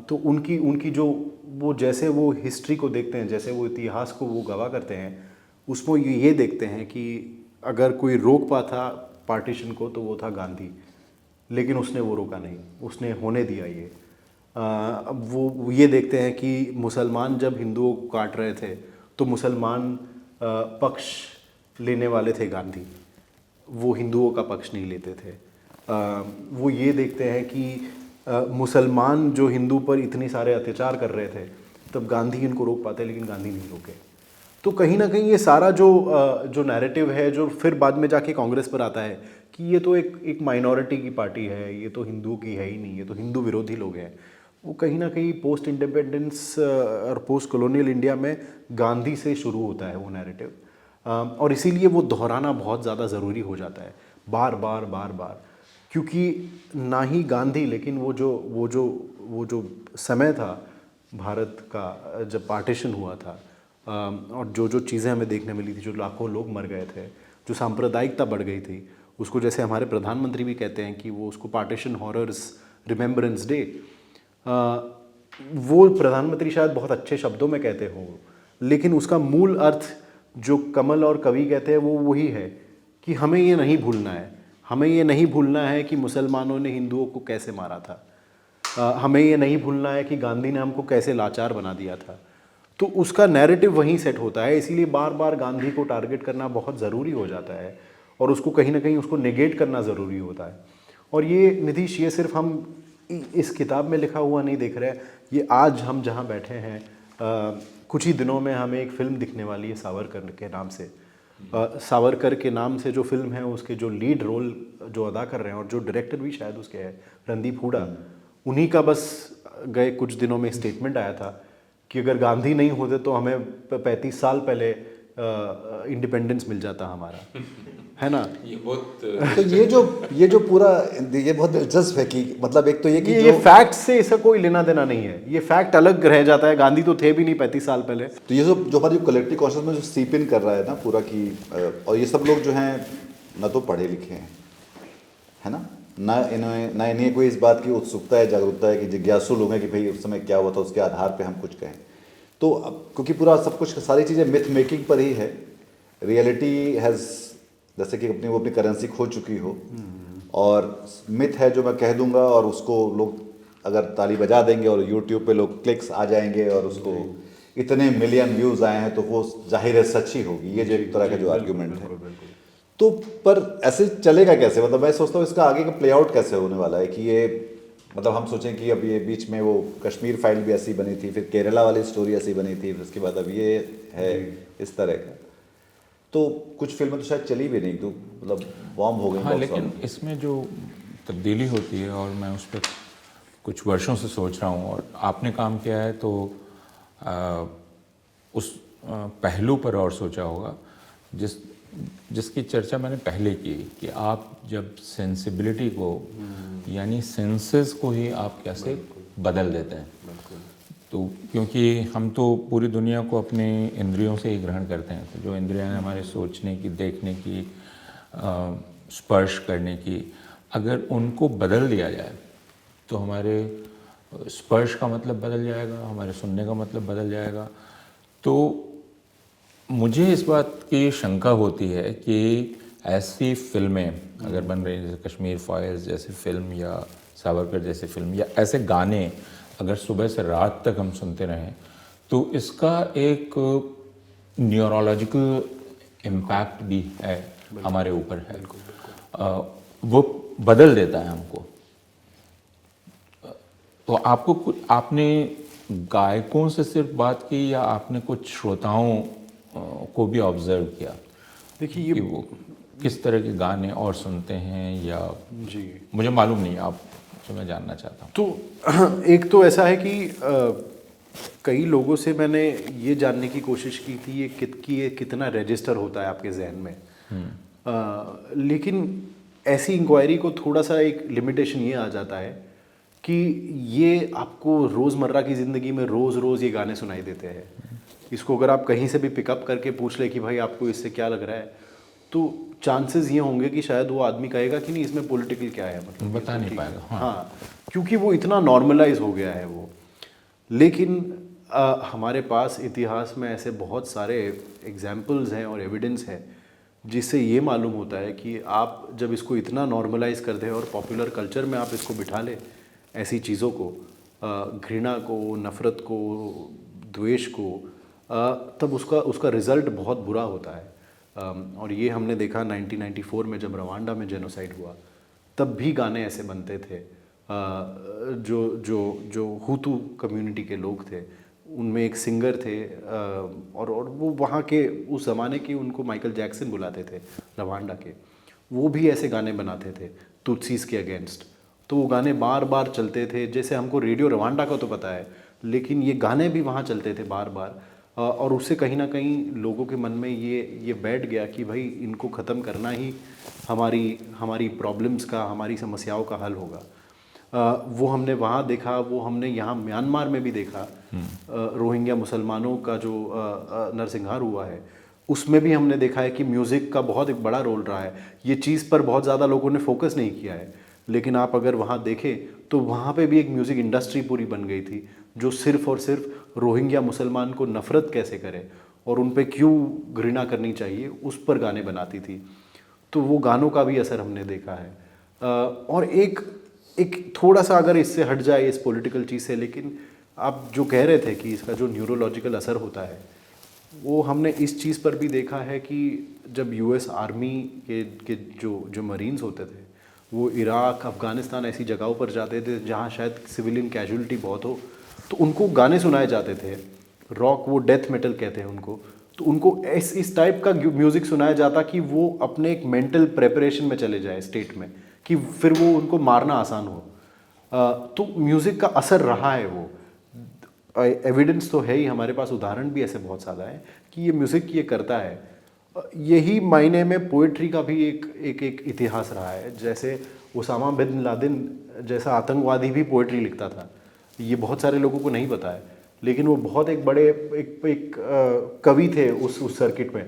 तो उनकी जो वो जैसे वो हिस्ट्री को देखते हैं, जैसे वो इतिहास को वो गवाह करते हैं, उसमें ये देखते हैं कि अगर कोई रोक पाता पार्टीशन को तो वो था गांधी, लेकिन उसने वो रोका नहीं, उसने होने दिया ये। अब वो ये देखते हैं कि मुसलमान जब हिंदुओं को काट रहे थे तो मुसलमान पक्ष लेने वाले थे गांधी, वो हिंदुओं का पक्ष नहीं लेते थे। वो ये देखते हैं कि मुसलमान जो हिंदू पर इतने सारे अत्याचार कर रहे थे तब गांधी इनको रोक पाते, लेकिन गांधी नहीं रोके। तो कहीं ना कहीं ये सारा जो नैरेटिव है, जो फिर बाद में जाके कांग्रेस पर आता है कि ये तो एक माइनॉरिटी की पार्टी है, ये तो हिंदुओं की है ही नहीं, ये तो हिंदू विरोधी लोग हैं, वो कहीं ना कहीं पोस्ट इंडिपेंडेंस और पोस्ट कॉलोनियल इंडिया में गांधी से शुरू होता है वो नैरेटिव। और इसीलिए वो दोहराना बहुत ज़्यादा ज़रूरी हो जाता है बार बार, क्योंकि ना ही गांधी, लेकिन वो जो समय था भारत का जब पार्टीशन हुआ था, और जो जो चीज़ें हमें देखने मिली थी, जो लाखों लोग मर गए थे, जो सांप्रदायिकता बढ़ गई थी, उसको जैसे हमारे प्रधानमंत्री भी कहते हैं कि वो उसको पार्टीशन हॉरर्स रिमेम्बरेंस डे, वो प्रधानमंत्री शायद बहुत अच्छे शब्दों में कहते हो, लेकिन उसका मूल अर्थ जो कमल और कवि कहते हैं वो वही है कि हमें ये नहीं भूलना है, हमें ये नहीं भूलना है कि मुसलमानों ने हिंदुओं को कैसे मारा था, हमें ये नहीं भूलना है कि गांधी ने हमको कैसे लाचार बना दिया था। तो उसका नैरेटिव वहीं सेट होता है, इसीलिए बार बार गांधी को टारगेट करना बहुत ज़रूरी हो जाता है और उसको कहीं ना कहीं उसको नेगेट करना ज़रूरी होता है। और ये निधीश, ये सिर्फ हम इस किताब में लिखा हुआ नहीं देख रहे हैं, ये आज हम जहाँ बैठे हैं कुछ ही दिनों में हमें एक फ़िल्म दिखने वाली है सावरकर के नाम से। सावरकर के नाम से जो फिल्म है उसके जो लीड रोल जो अदा कर रहे हैं और जो डायरेक्टर भी शायद उसके है रणदीप हुडा, उन्हीं का बस गए कुछ दिनों में स्टेटमेंट आया था कि अगर गांधी नहीं होते तो हमें 35 साल पहले इंडिपेंडेंस मिल जाता हमारा, है ना। ये बहुत तो ये जो पूरा ये बहुत दिलचस्प है कि मतलब एक तो ये कि ये फैक्ट से इसका कोई लेना देना नहीं है, ये फैक्ट अलग रह जाता है, गांधी तो थे भी नहीं 35 साल पहले। तो ये जो हमारी कलेक्टिव कॉन्शियस में जो सीप इन कर रहा है ना पूरा की, और ये सब लोग जो हैं ना तो पढ़े लिखे हैं, है ना इन्हें कोई इस बात की उत्सुकता है, जागरूकता है कि जिज्ञासु लोग हैं कि भाई उस समय क्या हुआ था, उसके आधार पे हम कुछ कहें। तो अब क्योंकि पूरा सब कुछ सारी चीज़ें मिथ मेकिंग पर ही है, रियलिटी हैज़ जैसे कि वो अपनी करेंसी खो चुकी हो, और मिथ है जो मैं कह दूंगा और उसको लोग अगर ताली बजा देंगे और यूट्यूब पे लोग क्लिक्स आ जाएंगे और उसको इतने मिलियन व्यूज़ आए हैं तो वो जाहिर है सच ही होगी, ये जो एक तरह का जो आर्ग्यूमेंट है। तो पर ऐसे चलेगा कैसे, मतलब मैं सोचता हूँ इसका आगे का प्ले आउट कैसे होने वाला है कि ये मतलब हम सोचें कि अब ये बीच में वो कश्मीर फाइल भी ऐसी बनी थी, फिर केरला वाली स्टोरी ऐसी बनी थी, फिर उसके बाद अब ये है इस तरह का, तो कुछ फिल्में तो शायद चली भी नहीं, तो मतलब बॉम्ब हो गई। हाँ, लेकिन इसमें जो तब्दीली होती है और मैं उस पर कुछ वर्षों से सोच रहा हूँ और आपने काम किया है तो उस पहलू पर और सोचा होगा जिसकी चर्चा मैंने पहले की कि आप जब सेंसिबिलिटी को यानी सेंसेस को ही आप कैसे बदल देते हैं। तो क्योंकि हम तो पूरी दुनिया को अपने इंद्रियों से ही ग्रहण करते हैं, तो जो इंद्रियां हैं हमारे सोचने की, देखने की, स्पर्श करने की, अगर उनको बदल दिया जाए तो हमारे स्पर्श का मतलब बदल जाएगा, हमारे सुनने का मतलब बदल जाएगा। तो मुझे इस बात की शंका होती है कि ऐसी फिल्में अगर बन रही हैं जैसे कश्मीर फाइल्स जैसी फिल्म या सावरकर जैसी फिल्म या ऐसे गाने अगर सुबह से रात तक हम सुनते रहें तो इसका एक न्यूरोलॉजिकल इम्पैक्ट भी है हमारे ऊपर है, वो बदल देता है हमको। तो आपने गायकों से सिर्फ बात की या आपने कुछ श्रोताओं को भी ऑब्जर्व किया? देखिए ये वो किस तरह के गाने और सुनते हैं या जी मुझे मालूम नहीं, आप जो मैं जानना चाहता हूँ। तो एक तो ऐसा है कि कई लोगों से मैंने ये जानने की कोशिश की थी ये कितना रजिस्टर होता है आपके जहन में, लेकिन ऐसी इंक्वायरी को थोड़ा सा एक लिमिटेशन ये आ जाता है कि ये आपको रोज़मर्रा की ज़िंदगी में रोज़ ये गाने सुनाई देते हैं। इसको अगर आप कहीं से भी पिकअप करके पूछ ले कि भाई आपको इससे क्या लग रहा है, तो चांसेस ये होंगे कि शायद वो आदमी कहेगा कि नहीं इसमें पॉलिटिकल क्या है, मतलब बता नहीं पाएगा। हाँ, क्योंकि वो इतना नॉर्मलाइज हो गया है वो। लेकिन हमारे पास इतिहास में ऐसे बहुत सारे एग्जाम्पल्स हैं और एविडेंस है जिससे ये मालूम होता है कि आप जब इसको इतना नॉर्मलाइज कर दें और पॉपुलर कल्चर में आप इसको बिठा लें, ऐसी चीज़ों को, घृणा को, नफ़रत को, द्वेष को, तब उसका रिज़ल्ट बहुत बुरा होता है। और ये हमने देखा 1994 में जब रवांडा में जेनोसाइड हुआ, तब भी गाने ऐसे बनते थे। जो हुतू कम्युनिटी के लोग थे, उनमें एक सिंगर थे और वो वहाँ के उस ज़माने के, उनको माइकल जैक्सन बुलाते थे रवांडा के, वो भी ऐसे गाने बनाते थे तुत्सीस के अगेंस्ट। तो वो गाने बार बार चलते थे, जैसे हमको रेडियो रवांडा का तो पता है, लेकिन ये गाने भी वहाँ चलते थे बार बार। और उससे कहीं ना कहीं लोगों के मन में ये बैठ गया कि भाई इनको ख़त्म करना ही हमारी प्रॉब्लम्स का, हमारी समस्याओं का हल होगा। वो हमने वहाँ देखा, वो हमने यहाँ म्यांमार में भी देखा। रोहिंग्या मुसलमानों का जो नरसंहार हुआ है उसमें भी हमने देखा है कि म्यूज़िक का बहुत एक बड़ा रोल रहा है। ये चीज़ पर बहुत ज़्यादा लोगों ने फोकस नहीं किया है, लेकिन आप अगर वहाँ देखें तो वहाँ पे भी एक म्यूज़िक इंडस्ट्री पूरी बन गई थी जो सिर्फ़ और सिर्फ रोहिंग्या मुसलमान को नफ़रत कैसे करे और उन पे क्यों घृणा करनी चाहिए उस पर गाने बनाती थी। तो वो गानों का भी असर हमने देखा है। और एक थोड़ा सा अगर इससे हट जाए इस पॉलिटिकल चीज़ से, लेकिन आप जो कह रहे थे कि इसका जो न्यूरोलॉजिकल असर होता है वो हमने इस चीज़ पर भी देखा है कि जब यूएस आर्मी के जो मरीन्स होते थे वो इराक, अफ़गानिस्तान ऐसी जगहों पर जाते थे जहाँ शायद सिविलियन कैजुअलिटी बहुत हो, तो उनको गाने सुनाए जाते थे। रॉक, वो डेथ मेटल कहते हैं उनको, तो उनको इस टाइप का म्यूज़िक सुनाया जाता कि वो अपने एक मेंटल प्रेपरेशन में चले जाए स्टेट में, कि फिर वो उनको मारना आसान हो। तो म्यूज़िक का असर रहा है वो, एविडेंस तो है ही, हमारे पास उदाहरण भी ऐसे बहुत ज़्यादा है कि ये म्यूज़िक ये करता है। यही मायने में पोइट्री का भी एक इतिहास रहा है। जैसे उसामा बिन लादेन जैसा आतंकवादी भी पोइट्री लिखता था, ये बहुत सारे लोगों को नहीं पता है, लेकिन वो बहुत एक बड़े एक कवि थे उस सर्किट में।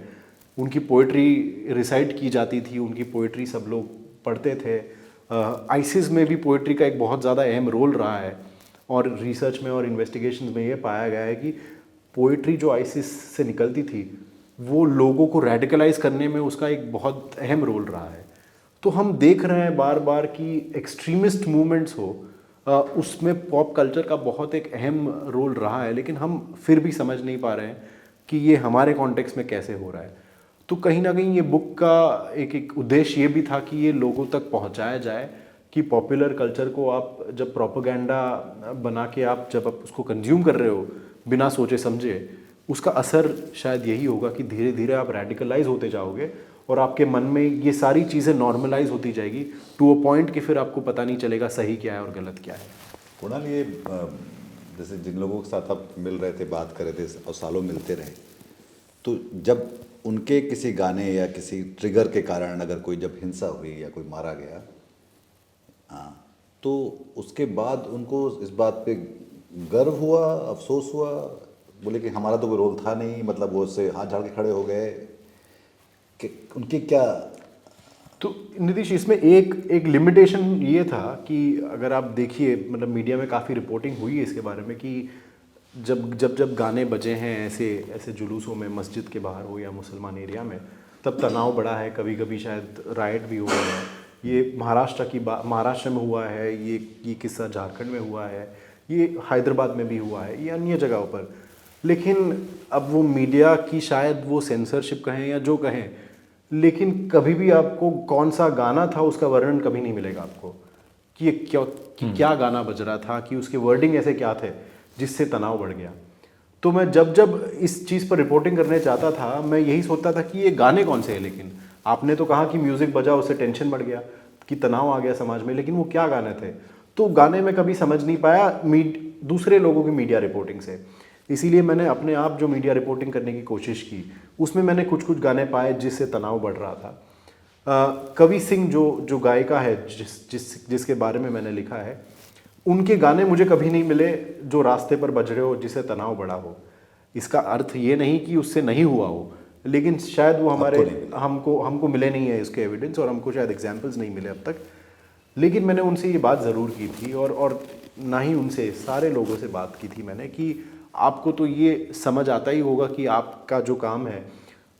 उनकी पोइट्री रिसाइट की जाती थी, उनकी पोइट्री सब लोग पढ़ते थे। आईसिस में भी पोइट्री का एक बहुत ज़्यादा अहम रोल रहा है, और रिसर्च में और इन्वेस्टिगेशंस में ये पाया गया है कि पोइट्री जो आईसिस से निकलती थी वो लोगों को रेडिकलाइज करने में उसका एक बहुत अहम रोल रहा है। तो हम देख रहे हैं बार बार कि एक्सट्रीमिस्ट मूवमेंट्स हो, उसमें पॉप कल्चर का बहुत एक अहम रोल रहा है, लेकिन हम फिर भी समझ नहीं पा रहे हैं कि ये हमारे कॉन्टेक्स्ट में कैसे हो रहा है। तो कहीं ना कहीं ये बुक का एक उद्देश्य ये भी था कि ये लोगों तक पहुंचाया जाए कि पॉपुलर कल्चर को आप जब प्रोपेगेंडा बना के आप जब आप उसको कंज्यूम कर रहे हो बिना सोचे समझे, उसका असर शायद यही होगा कि धीरे धीरे आप रेडिकलाइज होते जाओगे और आपके मन में ये सारी चीज़ें नॉर्मलाइज होती जाएगी टू अ पॉइंट कि फिर आपको पता नहीं चलेगा सही क्या है और गलत क्या है। कुणाल, ये जैसे जिन लोगों के साथ आप मिल रहे थे, बात कर रहे थे और सालों मिलते रहे, तो जब उनके किसी गाने या किसी ट्रिगर के कारण अगर कोई जब हिंसा हुई या कोई मारा गया, हाँ, तो उसके बाद उनको इस बात पे गर्व हुआ, अफसोस हुआ, बोले कि हमारा तो कोई रोल था नहीं, मतलब वो उससे हाथ झाड़ के खड़े हो गए कि उनकी क्या? तो नीतीश, इसमें एक लिमिटेशन ये था कि अगर आप देखिए, मतलब मीडिया में काफ़ी रिपोर्टिंग हुई है इसके बारे में कि जब गाने बजे हैं ऐसे जुलूसों में, मस्जिद के बाहर हो या मुसलमान एरिया में, तब तनाव बढ़ा है, कभी कभी शायद राइट भी हुआ है। ये महाराष्ट्र में हुआ है, ये किस्सा झारखंड में हुआ है, ये हैदराबाद में भी हुआ है, ये अन्य जगहों पर। लेकिन अब वो मीडिया की शायद वो सेंसरशिप कहें या जो कहें, लेकिन कभी भी आपको कौन सा गाना था उसका वर्णन कभी नहीं मिलेगा आपको कि ये क्या गाना बज रहा था, कि उसके वर्डिंग ऐसे क्या थे जिससे तनाव बढ़ गया। तो मैं जब इस चीज़ पर रिपोर्टिंग करने चाहता था, मैं यही सोचता था कि ये गाने कौन से हैं। लेकिन आपने तो कहा कि म्यूज़िक बजा, उससे टेंशन बढ़ गया, कि तनाव आ गया समाज में, लेकिन वो क्या गाने थे? तो गाने में कभी समझ नहीं पाया दूसरे लोगों की मीडिया रिपोर्टिंग से। इसीलिए मैंने अपने आप जो मीडिया रिपोर्टिंग करने की कोशिश की, उसमें मैंने कुछ गाने पाए जिससे तनाव बढ़ रहा था। कवि सिंह जो गायिका है जिसके बारे में मैंने लिखा है, उनके गाने मुझे कभी नहीं मिले जो रास्ते पर बज रहे हो जिससे तनाव बढ़ा हो। इसका अर्थ ये नहीं कि उससे नहीं हुआ हो, लेकिन शायद वो हमको मिले नहीं है इसके एविडेंस, और हमको शायद एग्जाम्पल्स नहीं मिले अब तक। लेकिन मैंने उनसे ये बात ज़रूर की थी, और ना ही उनसे, सारे लोगों से बात की थी मैंने कि आपको तो ये समझ आता ही होगा कि आपका जो काम है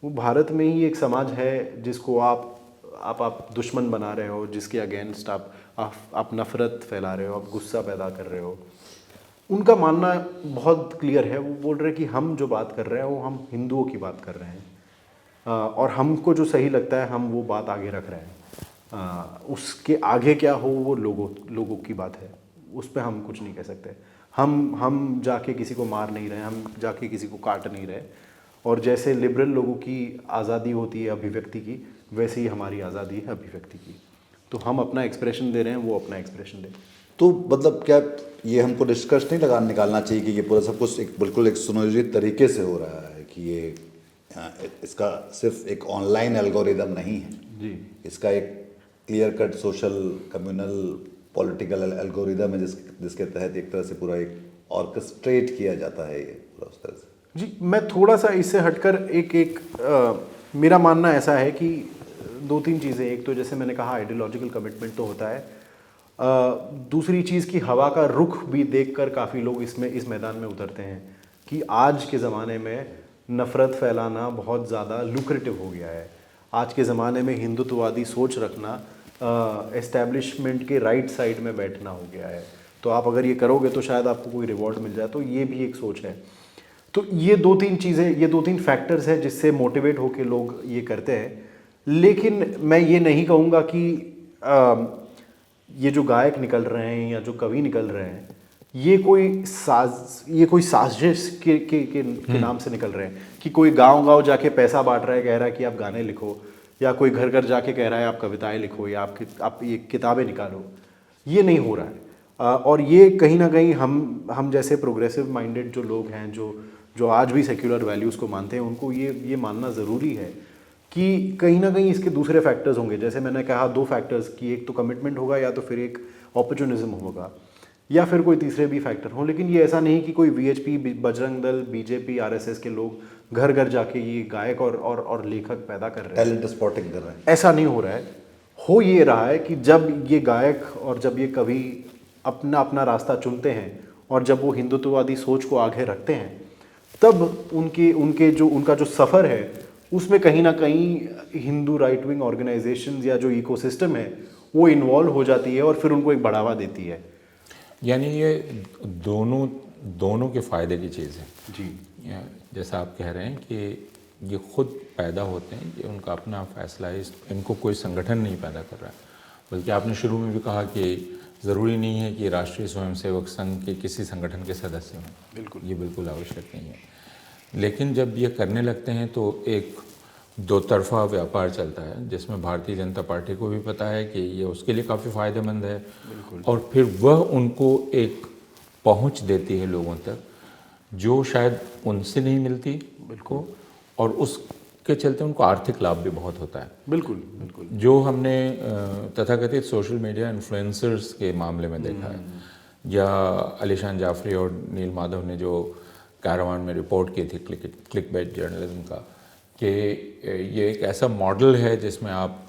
वो भारत में ही एक समाज है जिसको आप दुश्मन बना रहे हो, जिसके अगेंस्ट आप नफ़रत फैला रहे हो, आप गुस्सा पैदा कर रहे हो। उनका मानना बहुत क्लियर है, वो बोल रहे हैं कि हम जो बात कर रहे हैं वो हम हिंदुओं की बात कर रहे हैं, और हमको जो सही लगता है हम वो बात आगे रख रहे हैं। उसके आगे क्या हो वो लोगों की बात है, उस पर हम कुछ नहीं कह सकते। हम जाके किसी को मार नहीं रहे, हम जाके किसी को काट नहीं रहे, और जैसे लिबरल लोगों की आज़ादी होती है अभिव्यक्ति की, वैसे ही हमारी आज़ादी है अभिव्यक्ति की। तो हम अपना एक्सप्रेशन दे रहे हैं, वो अपना एक्सप्रेशन दे। तो मतलब क्या ये हमको निष्कर्ष नहीं निकालना चाहिए कि ये पूरा सब कुछ बिल्कुल एक सुनियोजित तरीके से हो रहा है, कि ये इसका सिर्फ एक ऑनलाइन एल्गोरिदम नहीं है जी, इसका एक clear cut social communal political algorithm है जिसके तहत एक तरह से पूरा एक ऑर्केस्ट्रेट किया जाता है ये पूरा उस तरह से। जी, मैं थोड़ा सा इससे हटकर मेरा मानना ऐसा है कि दो तीन चीज़ें, एक तो जैसे मैंने कहा आइडियोलॉजिकल कमिटमेंट तो होता है, दूसरी चीज़ की हवा का रुख भी देखकर काफ़ी लोग इस मैदान में उतरते हैं कि आज के ज़माने में नफ़रत फैलाना बहुत ज़्यादा लुक्रेटिव हो गया है। आज के ज़माने में हिंदुत्ववादी सोच रखना एस्टैब्लिशमेंट के राइट साइड में बैठना हो गया है। तो आप अगर ये करोगे तो शायद आपको कोई रिवॉर्ड मिल जाए, तो ये भी एक सोच है। तो ये दो तीन चीज़ें, ये दो तीन फैक्टर्स हैं जिससे मोटिवेट होकर लोग ये करते हैं। लेकिन मैं ये नहीं कहूँगा कि ये जो गायक निकल रहे हैं या जो कवि निकल रहे हैं ये कोई साजिश के नाम से निकल रहे हैं कि कोई गांव जाके पैसा बांट रहा है, कह रहा है कि आप गाने लिखो, या कोई घर घर जाके कह रहा है आप कविताएं लिखो या आप ये किताबें निकालो। ये नहीं हो रहा है। और ये कहीं ना कहीं हम जैसे प्रोग्रेसिव माइंडेड जो लोग हैं, जो आज भी सेक्युलर वैल्यूज़ को मानते हैं, उनको ये मानना ज़रूरी है कि कहीं ना कहीं इसके दूसरे फैक्टर्स होंगे। जैसे मैंने कहा दो फैक्टर्स की, एक तो कमिटमेंट होगा या तो फिर एक अपॉर्चुनिज्म होगा या फिर कोई तीसरे भी फैक्टर हो। लेकिन ये ऐसा नहीं कि कोई VHP, Bajrang Dal, BJP, RSS के लोग घर घर जाके ये गायक और लेखक पैदा कर रहे हैं, टैलेंट स्पॉटिंग कर रहे हैं। ऐसा नहीं हो रहा है। हो ये रहा है कि जब ये गायक और जब ये कवि अपना अपना रास्ता चुनते हैं और जब वो हिंदुत्ववादी सोच को आगे रखते हैं, तब उनका जो सफ़र है उसमें कहीं ना कहीं हिंदू राइट विंग ऑर्गेनाइजेशंस या जो इकोसिस्टम है वो इन्वॉल्व हो जाती है और फिर उनको एक बढ़ावा देती है। यानी ये दोनों के फ़ायदे की चीज़ है जी। जैसा आप कह रहे हैं कि ये खुद पैदा होते हैं, ये उनका अपना फैसला है, इनको कोई संगठन नहीं पैदा कर रहा है। बल्कि आपने शुरू में भी कहा कि ज़रूरी नहीं है कि राष्ट्रीय स्वयंसेवक संघ के किसी संगठन के सदस्य हों। बिल्कुल, ये बिल्कुल आवश्यक नहीं है। लेकिन जब ये करने लगते हैं तो एक दो तरफा व्यापार चलता है, जिसमें भारतीय जनता पार्टी को भी पता है कि ये उसके लिए काफ़ी फ़ायदेमंद है, और फिर वह उनको एक पहुंच देती है लोगों तक जो शायद उनसे नहीं मिलती को, और उसके चलते उनको आर्थिक लाभ भी बहुत होता है। बिल्कुल बिल्कुल। जो हमने तथाकथित सोशल मीडिया इन्फ्लुएंसर्स के मामले में देखा है, या अलीशान जाफरी और नील माधव ने जो कैरावान में रिपोर्ट की थी क्लिकबेट जर्नलिज्म का, कि ये एक ऐसा मॉडल है जिसमें आप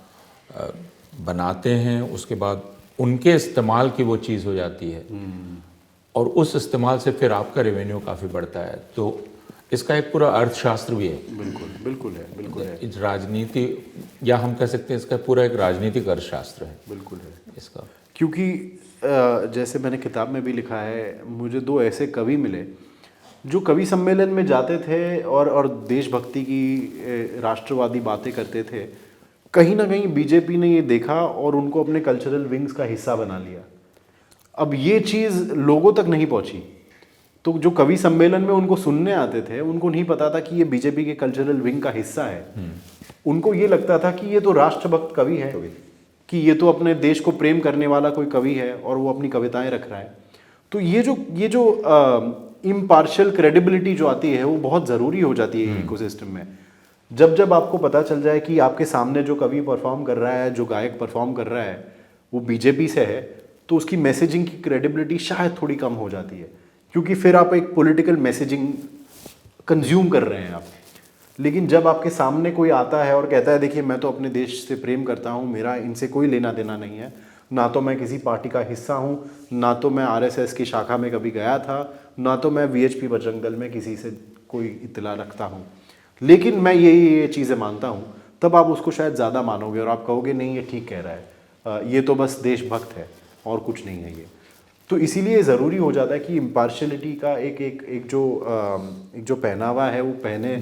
बनाते हैं, उसके बाद उनके इस्तेमाल की वो चीज़ हो जाती है, और उस इस्तेमाल से फिर आपका रेवेन्यू काफ़ी बढ़ता है। तो इसका एक पूरा अर्थशास्त्र भी है। बिल्कुल है। इस राजनीति, या हम कह सकते हैं इसका पूरा एक राजनीतिक अर्थशास्त्र है। बिल्कुल है इसका, क्योंकि जैसे मैंने किताब में भी लिखा है, मुझे दो ऐसे कवि मिले जो कवि सम्मेलन में जाते थे और देशभक्ति की राष्ट्रवादी बातें करते थे। कहीं ना कहीं बीजेपी ने ये देखा और उनको अपने कल्चरल विंग्स का हिस्सा बना लिया। अब ये चीज़ लोगों तक नहीं पहुंची, तो जो कवि सम्मेलन में उनको सुनने आते थे उनको नहीं पता था कि ये बीजेपी के कल्चरल विंग का हिस्सा है। उनको ये लगता था कि ये तो राष्ट्रभक्त कवि है, कि ये तो अपने देश को प्रेम करने वाला कोई कवि है और वो अपनी कविताएं रख रहा है। तो ये जो इम्पार्शियल क्रेडिबिलिटी जो आती है वो बहुत ज़रूरी हो जाती है इकोसिस्टम में। जब आपको पता चल जाए कि आपके सामने जो कवि परफॉर्म कर रहा है, जो गायक परफॉर्म कर रहा है, वो बीजेपी से है, तो उसकी मैसेजिंग की क्रेडिबिलिटी शायद थोड़ी कम हो जाती है, क्योंकि फिर आप एक पॉलिटिकल मैसेजिंग कंज्यूम कर रहे हैं आप। लेकिन जब आपके सामने कोई आता है और कहता है देखिए मैं तो अपने देश से प्रेम करता हूँ, मेरा इनसे कोई लेना देना नहीं है, ना तो मैं किसी पार्टी का हिस्सा हूँ, ना तो मैं आरएसएस की शाखा में कभी गया था, ना तो मैं वीएचपी बजरंग दल में किसी से कोई इत्तला रखता हूँ, लेकिन मैं ये चीज़ें मानता हूँ, तब आप उसको शायद ज़्यादा मानोगे और आप कहोगे नहीं ये ठीक कह रहा है, ये तो बस देशभक्त है और कुछ नहीं है ये। तो इसीलिए ज़रूरी हो जाता है कि इम्पार्शियलिटी का एक जो पहनावा है वो पहने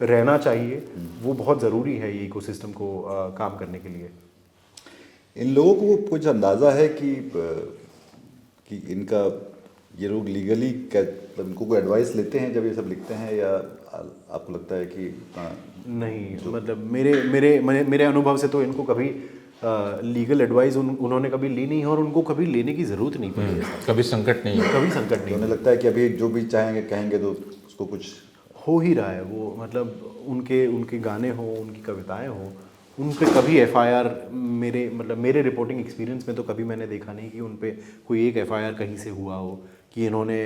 रहना चाहिए। वो बहुत ज़रूरी है ये इकोसिस्टम को काम करने के लिए। इन लोगों को कुछ अंदाज़ा है कि इनका ये लोग लीगली इनको कोई एडवाइस लेते हैं जब ये सब लिखते हैं, या आपको लगता है कि नहीं, मतलब मेरे अनुभव से तो इनको कभी लीगल एडवाइस उन्होंने कभी ली नहीं है और उनको कभी लेने की ज़रूरत नहीं पड़ी है। कभी संकट नहीं है, कभी संकट नहीं। उन्हें लगता है कि अभी जो भी चाहेंगे कहेंगे तो उसको कुछ हो ही रहा है। वो मतलब उनके गाने हों, उनकी कविताएं हों, उन पे कभी एफआईआर मेरे रिपोर्टिंग एक्सपीरियंस में तो कभी मैंने देखा नहीं कि उन पे कोई एक एफआईआर कहीं से हुआ हो कि इन्होंने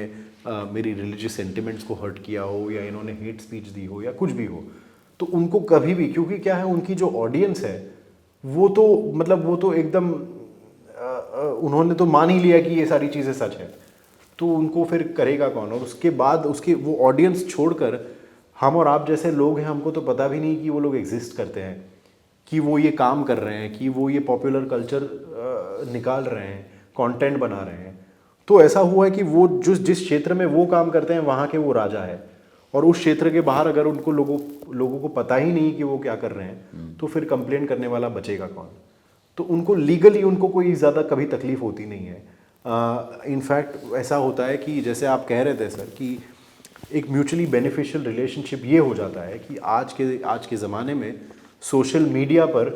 मेरी रिलीजियस सेंटिमेंट्स को हर्ट किया हो या इन्होंने हेट स्पीच दी हो या कुछ भी हो। तो उनको कभी भी, क्योंकि क्या है, उनकी जो ऑडियंस है वो तो एकदम उन्होंने तो मान ही लिया कि ये सारी चीज़ें सच है, तो उनको फिर करेगा कौन। और उसके बाद उसकी वो ऑडियंस छोड़कर हम और आप जैसे लोग हैं, हमको तो पता भी नहीं कि वो लोग एग्जिस्ट करते हैं, कि वो ये काम कर रहे हैं, कि वो ये पॉपुलर कल्चर निकाल रहे हैं, कंटेंट बना रहे हैं। तो ऐसा हुआ है कि वो जिस क्षेत्र में वो काम करते हैं वहाँ के वो राजा है, और उस क्षेत्र के बाहर अगर उनको लोगों को पता ही नहीं कि वो क्या कर रहे हैं, तो फिर कंप्लेंट करने वाला बचेगा कौन। तो उनको लीगली उनको कोई ज़्यादा कभी तकलीफ होती नहीं है। इनफैक्ट ऐसा होता है कि जैसे आप कह रहे थे सर कि एक म्यूचुअली बेनिफिशियल रिलेशनशिप ये हो जाता है कि आज के ज़माने में सोशल मीडिया पर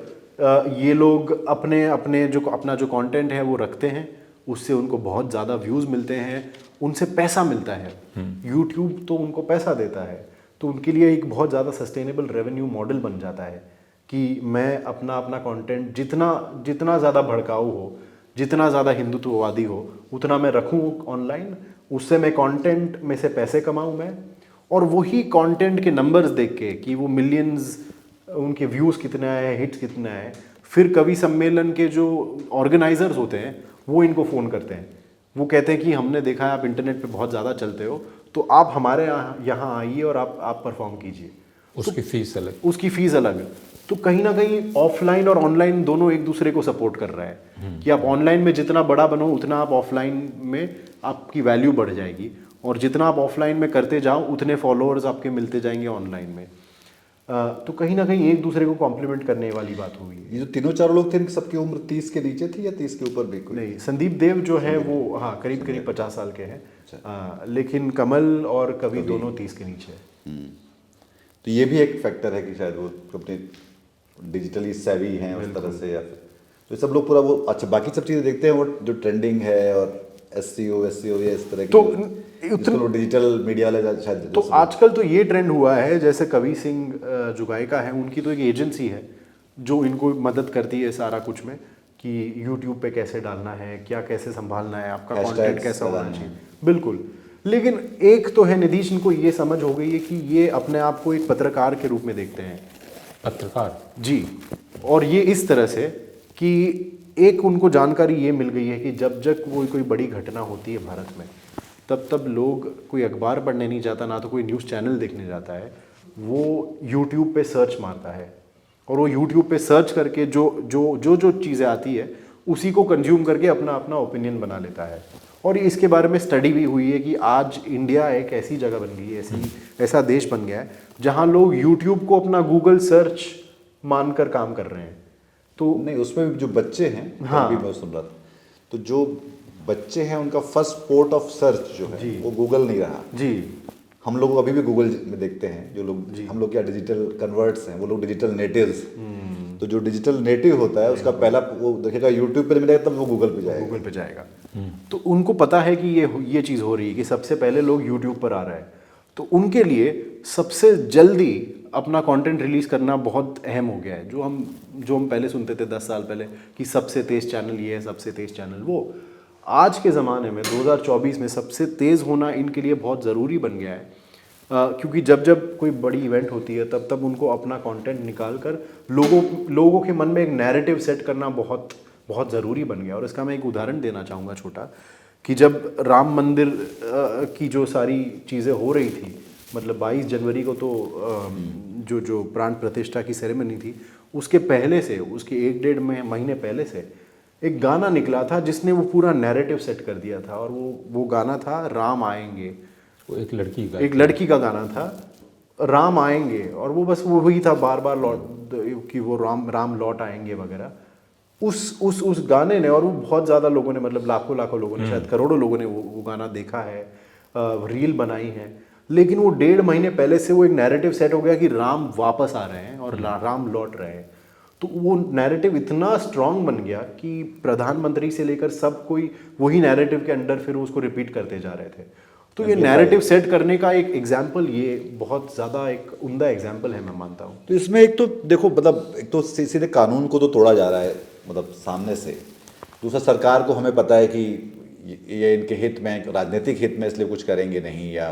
ये लोग अपना जो कंटेंट है वो रखते हैं, उससे उनको बहुत ज़्यादा व्यूज़ मिलते हैं, उनसे पैसा मिलता है, यूट्यूब तो उनको पैसा देता है। तो उनके लिए एक बहुत ज़्यादा सस्टेनेबल रेवेन्यू मॉडल बन जाता है कि मैं अपना कंटेंट जितना ज़्यादा भड़काऊ हो, जितना ज़्यादा हिंदुत्ववादी हो, उतना मैं रखूँ ऑनलाइन, उससे मैं कंटेंट में से पैसे कमाऊँ मैं, और वही कंटेंट के नंबर्स देख के कि वो मिलियंस उनके व्यूज़ कितने आए, हिट्स कितने आए, फिर कवि सम्मेलन के जो ऑर्गेनाइजर्स होते हैं वो इनको फ़ोन करते हैं। वो कहते हैं कि हमने देखा है आप इंटरनेट पे बहुत ज़्यादा चलते हो, तो आप हमारे यहाँ आइए और आप परफॉर्म कीजिए। उसकी फीस अलग। उसकी फ़ीस अलग। तो कहीं ना कहीं ऑफलाइन और ऑनलाइन दोनों एक दूसरे को सपोर्ट कर रहा है कि आप ऑनलाइन में जितना बड़ा बनो उतना आप ऑफलाइन में आपकी वैल्यू बढ़ जाएगी, और जितना आप ऑफलाइन में करते जाओ उतने फॉलोअर्स आपके मिलते जाएंगे ऑनलाइन में। तो कहीं ना कहीं एक दूसरे को कॉम्प्लीमेंट करने वाली बात हुई है। ये जो तीनों चारों लोग थे, इनकी सबकी उम्र 30 के नीचे थी या 30 के ऊपर भी कोई? नहीं, संदीप देव जो है वो हाँ करीब 50 साल के हैं, लेकिन कमल और कवि दोनों 30 के नीचे है। तो ये भी एक फैक्टर है कि शायद वो अपने डिजिटली सेवी हैं उस तरह से, या फिर तो सब लोग पूरा वो अच्छा बाकी सब चीज़ें देखते हैं, वो जो ट्रेंडिंग है और एससीओ ये इस तरह की, तो डिजिटल मीडिया वाले शायद। तो आजकल तो ये ट्रेंड हुआ है, जैसे कवि सिंह जो गायिका है, उनकी तो एक एजेंसी है जो इनको मदद करती है सारा कुछ में, कि यूट्यूब पे कैसे डालना है, क्या कैसे संभालना है, आपका कंटेंट कैसा होना चाहिए। बिल्कुल। लेकिन एक तो है निधीश, इनको ये समझ हो गई है कि ये अपने आप को एक पत्रकार के रूप में देखते हैं। पत्रकार जी। और ये इस तरह से कि एक उनको जानकारी ये मिल गई है कि जब कोई बड़ी घटना होती है भारत में, तब लोग कोई अखबार पढ़ने नहीं जाता, ना तो कोई न्यूज़ चैनल देखने जाता है, वो यूट्यूब पे सर्च मारता है, और वो यूट्यूब पे सर्च करके जो चीज़ें आती है उसी को कंज्यूम करके अपना ओपिनियन बना लेता है। और इसके बारे में स्टडी भी हुई है कि आज इंडिया एक ऐसी जगह बन गई है, ऐसा देश बन गया है जहाँ लोग यूट्यूब को अपना गूगल सर्च मानकर काम कर रहे हैं। तो नहीं, उसमें जो बच्चे हैं, हाँ, भी मैं सुन रहा था, तो जो बच्चे हैं उनका फर्स्ट पोर्ट ऑफ सर्च जो है वो गूगल नहीं रहा जी। हम लोग अभी भी गूगल में देखते हैं, जो लोग हम लोग क्या डिजिटल कन्वर्ट्स हैं, वो लोग डिजिटल नेटिव्स। तो जो डिजिटल नेटिव होता है उसका पहला वो देखेगा यूट्यूब पे मिलेगा, तब वो गूगल पे जाएगा। तो उनको पता है कि ये चीज़ हो रही है कि सबसे पहले लोग यूट्यूब पर आ रहे हैं, तो उनके लिए सबसे जल्दी अपना कंटेंट रिलीज करना बहुत अहम हो गया है। जो हम पहले सुनते थे 10 साल पहले कि सबसे तेज़ चैनल ये है, सबसे तेज़ चैनल वो, आज के ज़माने में 2024 में सबसे तेज़ होना इनके लिए बहुत ज़रूरी बन गया है। क्योंकि जब कोई बड़ी इवेंट होती है तब उनको अपना कंटेंट निकाल कर लोगों के मन में एक नैरेटिव सेट करना बहुत बहुत ज़रूरी बन गया। और इसका मैं एक उदाहरण देना चाहूँगा छोटा, कि जब राम मंदिर की जो सारी चीज़ें हो रही थी, मतलब 22 जनवरी को तो जो प्राण प्रतिष्ठा की सेरेमनी थी, उसके पहले से, उसके 1-1.5 महीने पहले से एक गाना निकला था जिसने वो पूरा नैरेटिव सेट कर दिया था। और वो गाना था राम आएंगे। वो एक लड़की का गाना था, राम आएंगे, और वो बस वो वही था बार बार लौट कि वो राम लौट आएंगे वगैरह, उस गाने ने। और वो बहुत ज़्यादा लोगों ने, मतलब लाखों लोगों ने, शायद करोड़ों लोगों ने वो गाना देखा है, रील बनाई है। लेकिन वो 1.5 महीने पहले से वो एक नैरेटिव सेट हो गया कि राम वापस आ रहे हैं और राम लौट रहे हैं। तो वो नैरेटिव इतना स्ट्रांग बन गया कि प्रधानमंत्री से लेकर सब कोई वही नैरेटिव के अंडर फिर उसको रिपीट करते जा रहे थे। तो ये नैरेटिव सेट करने का एक एग्जाम्पल, ये बहुत ज़्यादा एक उम्दा एग्जाम्पल है, मैं मानता हूँ। तो इसमें एक तो देखो मतलब एक तो सीधे कानून को तो तोड़ा जा रहा है मतलब सामने से, दूसरा सरकार को हमें पता है कि ये इनके हित में, राजनीतिक हित में, इसलिए कुछ करेंगे नहीं या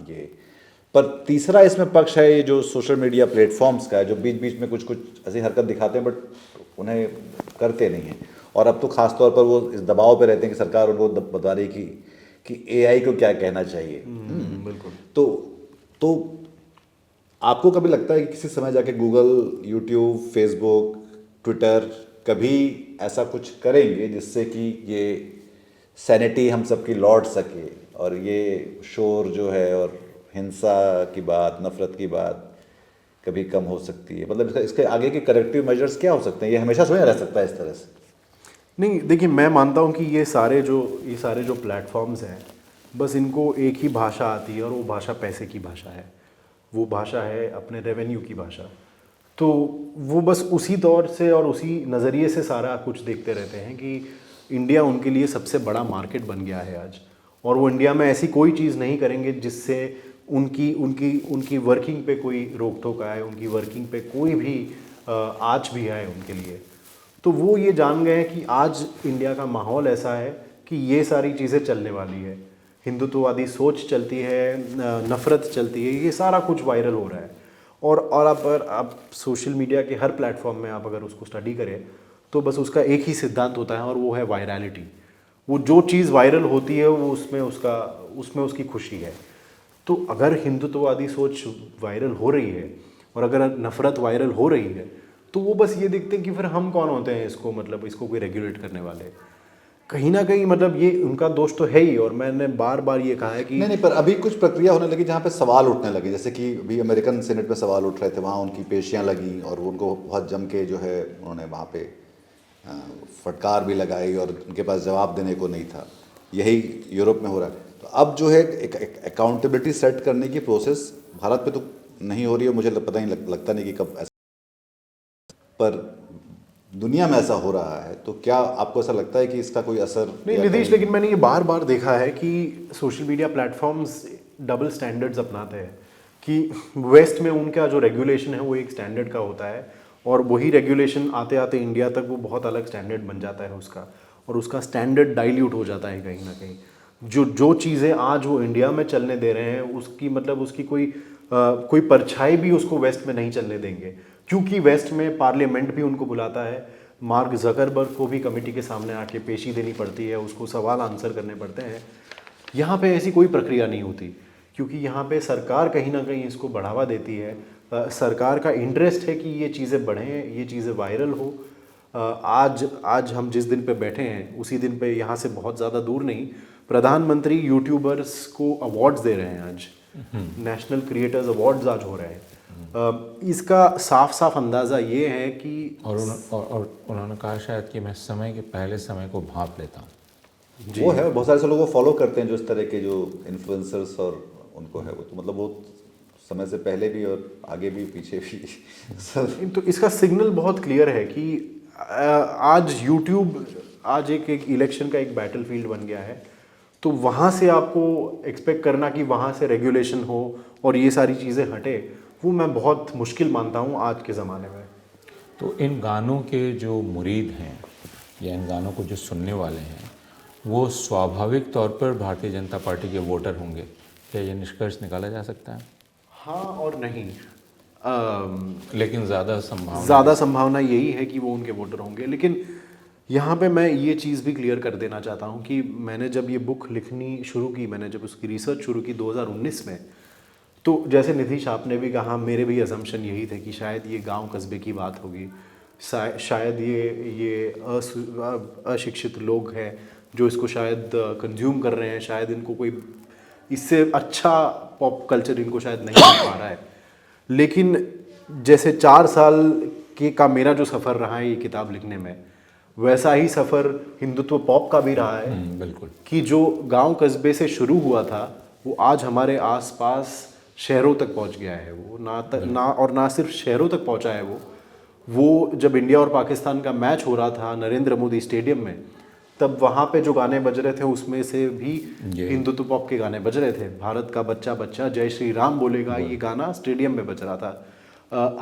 ये। पर तीसरा इसमें पक्ष है ये जो सोशल मीडिया प्लेटफॉर्म्स का है, जो बीच बीच में कुछ कुछ ऐसी हरकत दिखाते हैं बट उन्हें करते नहीं हैं। और अब तो ख़ास तौर पर वो इस दबाव पे रहते हैं कि सरकार उनको बता रही कि AI को क्या कहना चाहिए। बिल्कुल। तो आपको कभी लगता है कि किसी समय जाके गूगल, यूट्यूब, फेसबुक, ट्विटर कभी ऐसा कुछ करेंगे जिससे कि ये सैनिटी हम सबकी लौट सके और ये शोर जो है और हिंसा की बात, नफरत की बात कभी कम हो सकती है? मतलब इसके आगे के करेक्टिव मेजर्स क्या हो सकते हैं? ये हमेशा सोया रह सकता है इस तरह से? नहीं, देखिए, मैं मानता हूँ कि ये सारे जो प्लेटफॉर्म्स हैं, बस इनको एक ही भाषा आती है और वो भाषा पैसे की भाषा है। वो भाषा है अपने रेवेन्यू की भाषा। तो वो बस उसी दौर से और उसी नज़रिए से सारा कुछ देखते रहते हैं कि इंडिया उनके लिए सबसे बड़ा मार्केट बन गया है आज, और वो इंडिया में ऐसी कोई चीज़ नहीं करेंगे जिससे उनकी उनकी उनकी वर्किंग पे कोई रोक टोक आए, उनकी वर्किंग पे कोई भी आँच भी आए उनके लिए। तो वो ये जान गए हैं कि आज इंडिया का माहौल ऐसा है कि ये सारी चीज़ें चलने वाली है, हिंदुत्ववादी सोच चलती है, नफ़रत चलती है, ये सारा कुछ वायरल हो रहा है। और आप सोशल मीडिया के हर प्लेटफॉर्म में आप अगर उसको स्टडी करें तो बस उसका एक ही सिद्धांत होता है और वो है वायरलिटी। वो जो चीज़ वायरल होती है वो उसमें उसकी खुशी है। तो अगर हिंदुत्ववादी सोच वायरल हो रही है और अगर नफ़रत वायरल हो रही है तो वो बस ये देखते हैं कि फिर हम कौन होते हैं इसको कोई रेगुलेट करने वाले। कहीं ना कहीं मतलब ये उनका दोष तो है ही। और मैंने बार बार ये कहा है कि नहीं, पर अभी कुछ प्रक्रिया होने लगी जहाँ पे सवाल उठने लगे, जैसे कि अभी अमेरिकन सेनेट में सवाल उठ रहे थे, वहाँ उनकी पेशियाँ लगी और उनको बहुत जम के जो है उन्होंने वहाँ पे फटकार भी लगाई और उनके पास जवाब देने को नहीं था। यही यूरोप में हो रहा है। तो अब जो है एक अकाउंटेबिलिटी सेट करने की प्रोसेस भारत पे तो नहीं हो रही है, मुझे पता नहीं लगता नहीं कि कब ऐसा, पर दुनिया में ऐसा हो रहा है। तो क्या आपको ऐसा लगता है कि इसका कोई असर? नहीं नितीश, लेकिन मैंने ये बार बार देखा है कि social media platforms double standards अपनाते हैं कि वेस्ट में उनका जो रेगुलेशन है वो एक स्टैंडर्ड का होता है और वही रेगुलेशन आते आते इंडिया तक वो बहुत अलग स्टैंडर्ड बन जाता है उसका, और उसका स्टैंडर्ड डाइल्यूट हो जाता है कहीं ना कहीं। जो चीज़ें आज वो इंडिया में चलने दे रहे हैं उसकी मतलब उसकी कोई परछाई भी उसको वेस्ट में नहीं चलने देंगे, क्योंकि वेस्ट में पार्लियामेंट भी उनको बुलाता है, मार्क ज़करबर्ग को भी कमेटी के सामने आके पेशी देनी पड़ती है, उसको सवाल आंसर करने पड़ते हैं। यहाँ पे ऐसी कोई प्रक्रिया नहीं होती, क्योंकि यहाँ पे सरकार कहीं ना कहीं इसको बढ़ावा देती है। सरकार का इंटरेस्ट है कि ये चीज़ें बढ़ें, ये चीज़ें वायरल हो। आज हम जिस दिन पे बैठे हैं उसी दिन पे यहाँ से बहुत ज़्यादा दूर नहीं प्रधानमंत्री यूट्यूबर्स को अवार्ड्स दे रहे हैं। आज नेशनल क्रिएटर्स अवार्ड्स आज हो रहे हैं। इसका साफ साफ अंदाज़ा ये है कि और उन्होंने कहा शायद कि मैं समय के पहले समय को भांप लेता हूँ। वो है, बहुत सारे लोग फॉलो करते हैं जो इस तरह के जो इन्फ्लुएंसर्स, और उनको है वो तो मतलब वो समय से पहले भी और आगे भी पीछे भी तो इसका सिग्नल बहुत क्लियर है कि आज यूट्यूब आज एक इलेक्शन का एक बैटलफील्ड बन गया है। तो वहाँ से आपको एक्सपेक्ट करना कि वहाँ से रेगुलेशन हो और ये सारी चीज़ें हटे, वो मैं बहुत मुश्किल मानता हूँ आज के ज़माने में। तो इन गानों के जो मुरीद हैं या इन गानों को जो सुनने वाले हैं वो स्वाभाविक तौर पर भारतीय जनता पार्टी के वोटर होंगे, क्या ये निष्कर्ष निकाला जा सकता है? हाँ और नहीं। लेकिन ज़्यादा संभावना यही है कि वो उनके वोटर होंगे। लेकिन यहाँ पे मैं ये चीज़ भी क्लियर कर देना चाहता हूँ कि मैंने जब ये बुक लिखनी शुरू की, मैंने जब उसकी रिसर्च शुरू की 2019 में, तो जैसे नितीश आपने भी कहा, मेरे भी असम्पशन यही थे कि शायद ये गांव कस्बे की बात होगी, शायद ये अशिक्षित लोग हैं जो इसको शायद कंज्यूम कर रहे हैं, शायद इनको कोई इससे अच्छा पॉप कल्चर इनको शायद नहीं मिल पा रहा है। लेकिन जैसे 4 साल का मेरा जो सफ़र रहा है ये किताब लिखने में, वैसा ही सफ़र हिंदुत्व पॉप का भी रहा है। बिल्कुल। कि जो गांव कस्बे से शुरू हुआ था वो आज हमारे आसपास शहरों तक पहुंच गया है। वो ना सिर्फ शहरों तक पहुंचा है। वो जब इंडिया और पाकिस्तान का मैच हो रहा था नरेंद्र मोदी स्टेडियम में, तब वहाँ पे जो गाने बज रहे थे उसमें से भी ये। हिंदुत्व पॉप के गाने बज रहे थे। भारत का बच्चा बच्चा जय श्री राम बोलेगा, ये गाना स्टेडियम में बज रहा था।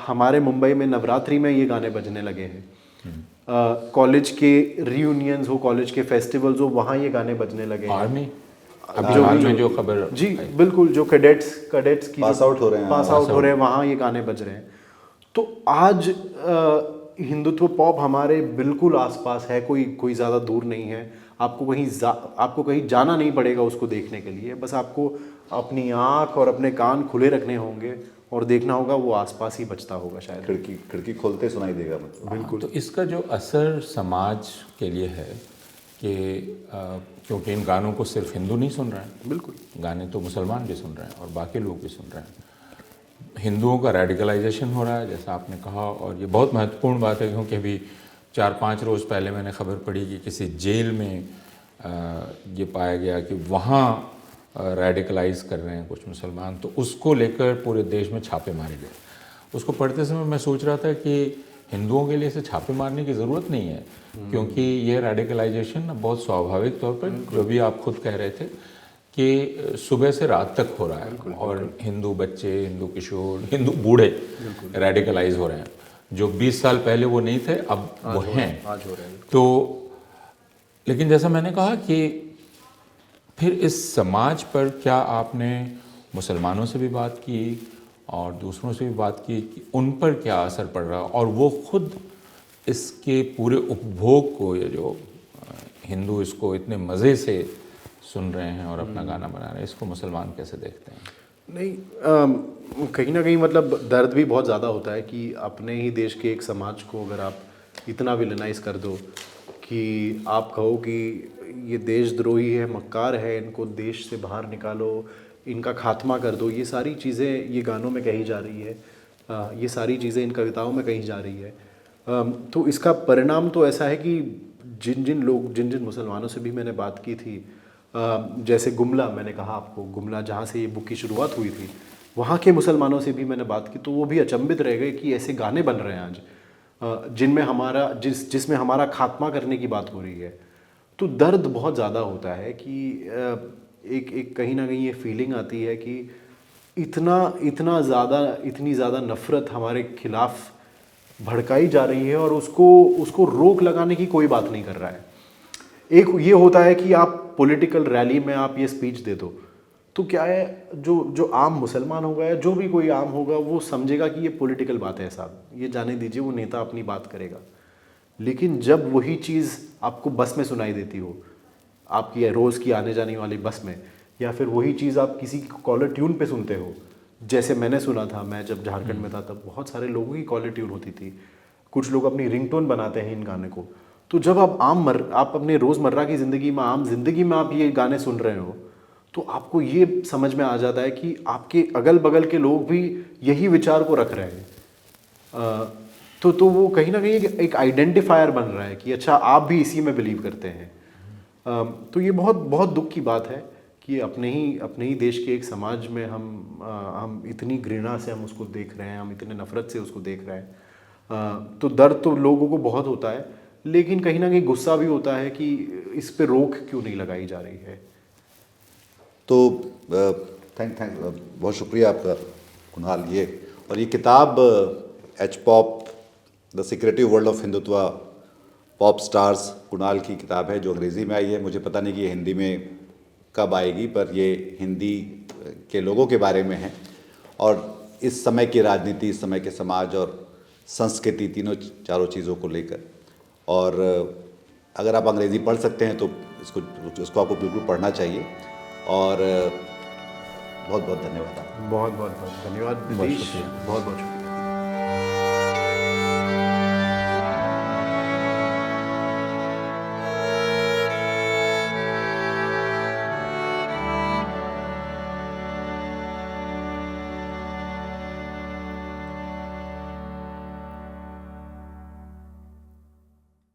हमारे मुंबई में नवरात्रि में ये गाने बजने लगे हैं। कॉलेज के रियूनियंस हो, कॉलेज के फेस्टिवल्स हो, वहाँ ये गाने बजने लगे हैं। आर्मी अभी हाल में जो खबर जी बिल्कुल, जो कैडेट्स की पास आउट हो रहे हैं, पास आउट हो रहे हैं, वहाँ ये गाने बज रहे हैं। तो आज हिंदुत्व पॉप हमारे बिल्कुल आसपास है, कोई ज़्यादा दूर नहीं है। आपको कहीं जाना नहीं पड़ेगा उसको देखने के लिए, बस आपको अपनी आँख और अपने कान खुले रखने होंगे और देखना होगा, वो आसपास ही बचता होगा शायद। खिड़की खोलते सुनाई देगा मतलब। बिल्कुल। तो इसका जो असर समाज के लिए है कि क्योंकि इन गानों को सिर्फ हिंदू नहीं सुन रहे हैं, बिल्कुल, गाने तो मुसलमान भी सुन रहे हैं और बाकी लोग भी सुन रहे हैं। हिंदुओं का रेडिकलाइजेशन हो रहा है जैसा आपने कहा, और ये बहुत महत्वपूर्ण बात है क्योंकि अभी 4-5 रोज़ पहले मैंने खबर पढ़ी कि किसी जेल में ये पाया गया कि वहाँ रेडिकलाइज कर रहे हैं कुछ मुसलमान, तो उसको लेकर पूरे देश में छापे मारे गए। उसको पढ़ते समय मैं सोच रहा था कि हिंदुओं के लिए इसे छापे मारने की ज़रूरत नहीं है, क्योंकि ये रेडिकलाइजेशन बहुत स्वाभाविक तौर पर, जो भी आप खुद कह रहे थे कि सुबह से रात तक हो रहा है, और हिंदू बच्चे, हिंदू किशोर, हिंदू बूढ़े रेडिकलाइज हो रहे हैं, जो 20 साल पहले वो नहीं थे, अब वो हैं। आज हो रहे हैं। तो लेकिन जैसा मैंने कहा कि फिर इस समाज पर क्या आपने मुसलमानों से भी बात की और दूसरों से भी बात की कि उन पर क्या असर पड़ रहा, और वो खुद इसके पूरे उपभोग को, ये जो हिंदू इसको इतने मज़े से सुन रहे हैं और अपना गाना बना रहे हैं, इसको मुसलमान कैसे देखते हैं? नहीं, कहीं ना कहीं मतलब दर्द भी बहुत ज़्यादा होता है कि अपने ही देश के एक समाज को अगर आप इतना विलनाइज कर दो कि आप कहो कि ये देशद्रोही है, मक्कार है, इनको देश से बाहर निकालो, इनका खात्मा कर दो। ये सारी चीज़ें ये गानों में कही जा रही है, ये सारी चीज़ें इन कविताओं में कही जा रही है। तो इसका परिणाम तो ऐसा है कि जिन मुसलमानों से भी मैंने बात की थी, जैसे गुमला, मैंने कहा आपको गुमला जहाँ से ये बुक की शुरुआत हुई थी, वहाँ के मुसलमानों से भी मैंने बात की, तो वो भी अचंभित रह गए कि ऐसे गाने बन रहे हैं आज जिसमें हमारा खात्मा करने की बात हो रही है। तो दर्द बहुत ज़्यादा होता है कि एक कहीं ना कहीं ये फीलिंग आती है कि इतनी ज़्यादा नफ़रत हमारे खिलाफ भड़काई जा रही है और उसको रोक लगाने की कोई बात नहीं कर रहा है। एक ये होता है कि आप पॉलिटिकल रैली में आप ये स्पीच दे दो, तो क्या है, जो आम मुसलमान होगा या जो भी कोई आम होगा वो समझेगा कि ये पॉलिटिकल बात है साहब, ये जाने दीजिए, वो नेता अपनी बात करेगा। लेकिन जब वही चीज़ आपको बस में सुनाई देती हो, आपकी रोज़ की आने जाने वाली बस में, या फिर वही चीज़ आप किसी कॉलर ट्यून पे सुनते हो, जैसे मैंने सुना था, मैं जब झारखंड में था तब बहुत सारे लोगों की कॉलर ट्यून होती थी, कुछ लोग अपनी रिंगटोन बनाते हैं इन गाने को। तो जब आप अपने रोज़मर्रा की ज़िंदगी में, आम जिंदगी में आप ये गाने सुन रहे हो, तो आपको ये समझ में आ जाता है कि आपके अगल बगल के लोग भी यही विचार को रख रहे हैं। तो वो कहीं ना कहीं एक आइडेंटिफायर बन रहा है कि अच्छा, आप भी इसी में बिलीव करते हैं। तो ये बहुत बहुत दुख की बात है कि अपने ही देश के एक समाज में हम इतनी घृणा से हम उसको देख रहे हैं, हम इतने नफ़रत से उसको देख रहे हैं। तो दर्द तो लोगों को बहुत होता है, लेकिन कहीं ना कहीं गुस्सा भी होता है कि इस पे रोक क्यों नहीं लगाई जा रही है। तो बहुत शुक्रिया आपका कुणाल। ये किताब H pop the secretive world of Hindutva pop stars, Kunal की किताब है जो अंग्रेज़ी में आई है। मुझे पता नहीं कि ये हिंदी में कब आएगी, पर ये हिंदी के लोगों के बारे में है और इस समय की राजनीति, इस समय के समाज और संस्कृति, चारों चीज़ों को लेकर। और अगर आप अंग्रेज़ी पढ़ सकते हैं तो इसको आपको बिल्कुल पढ़ना चाहिए। और बहुत बहुत धन्यवाद। बहुत बहुत धन्यवाद नीतीश, बहुत बहुत शुक्रिया।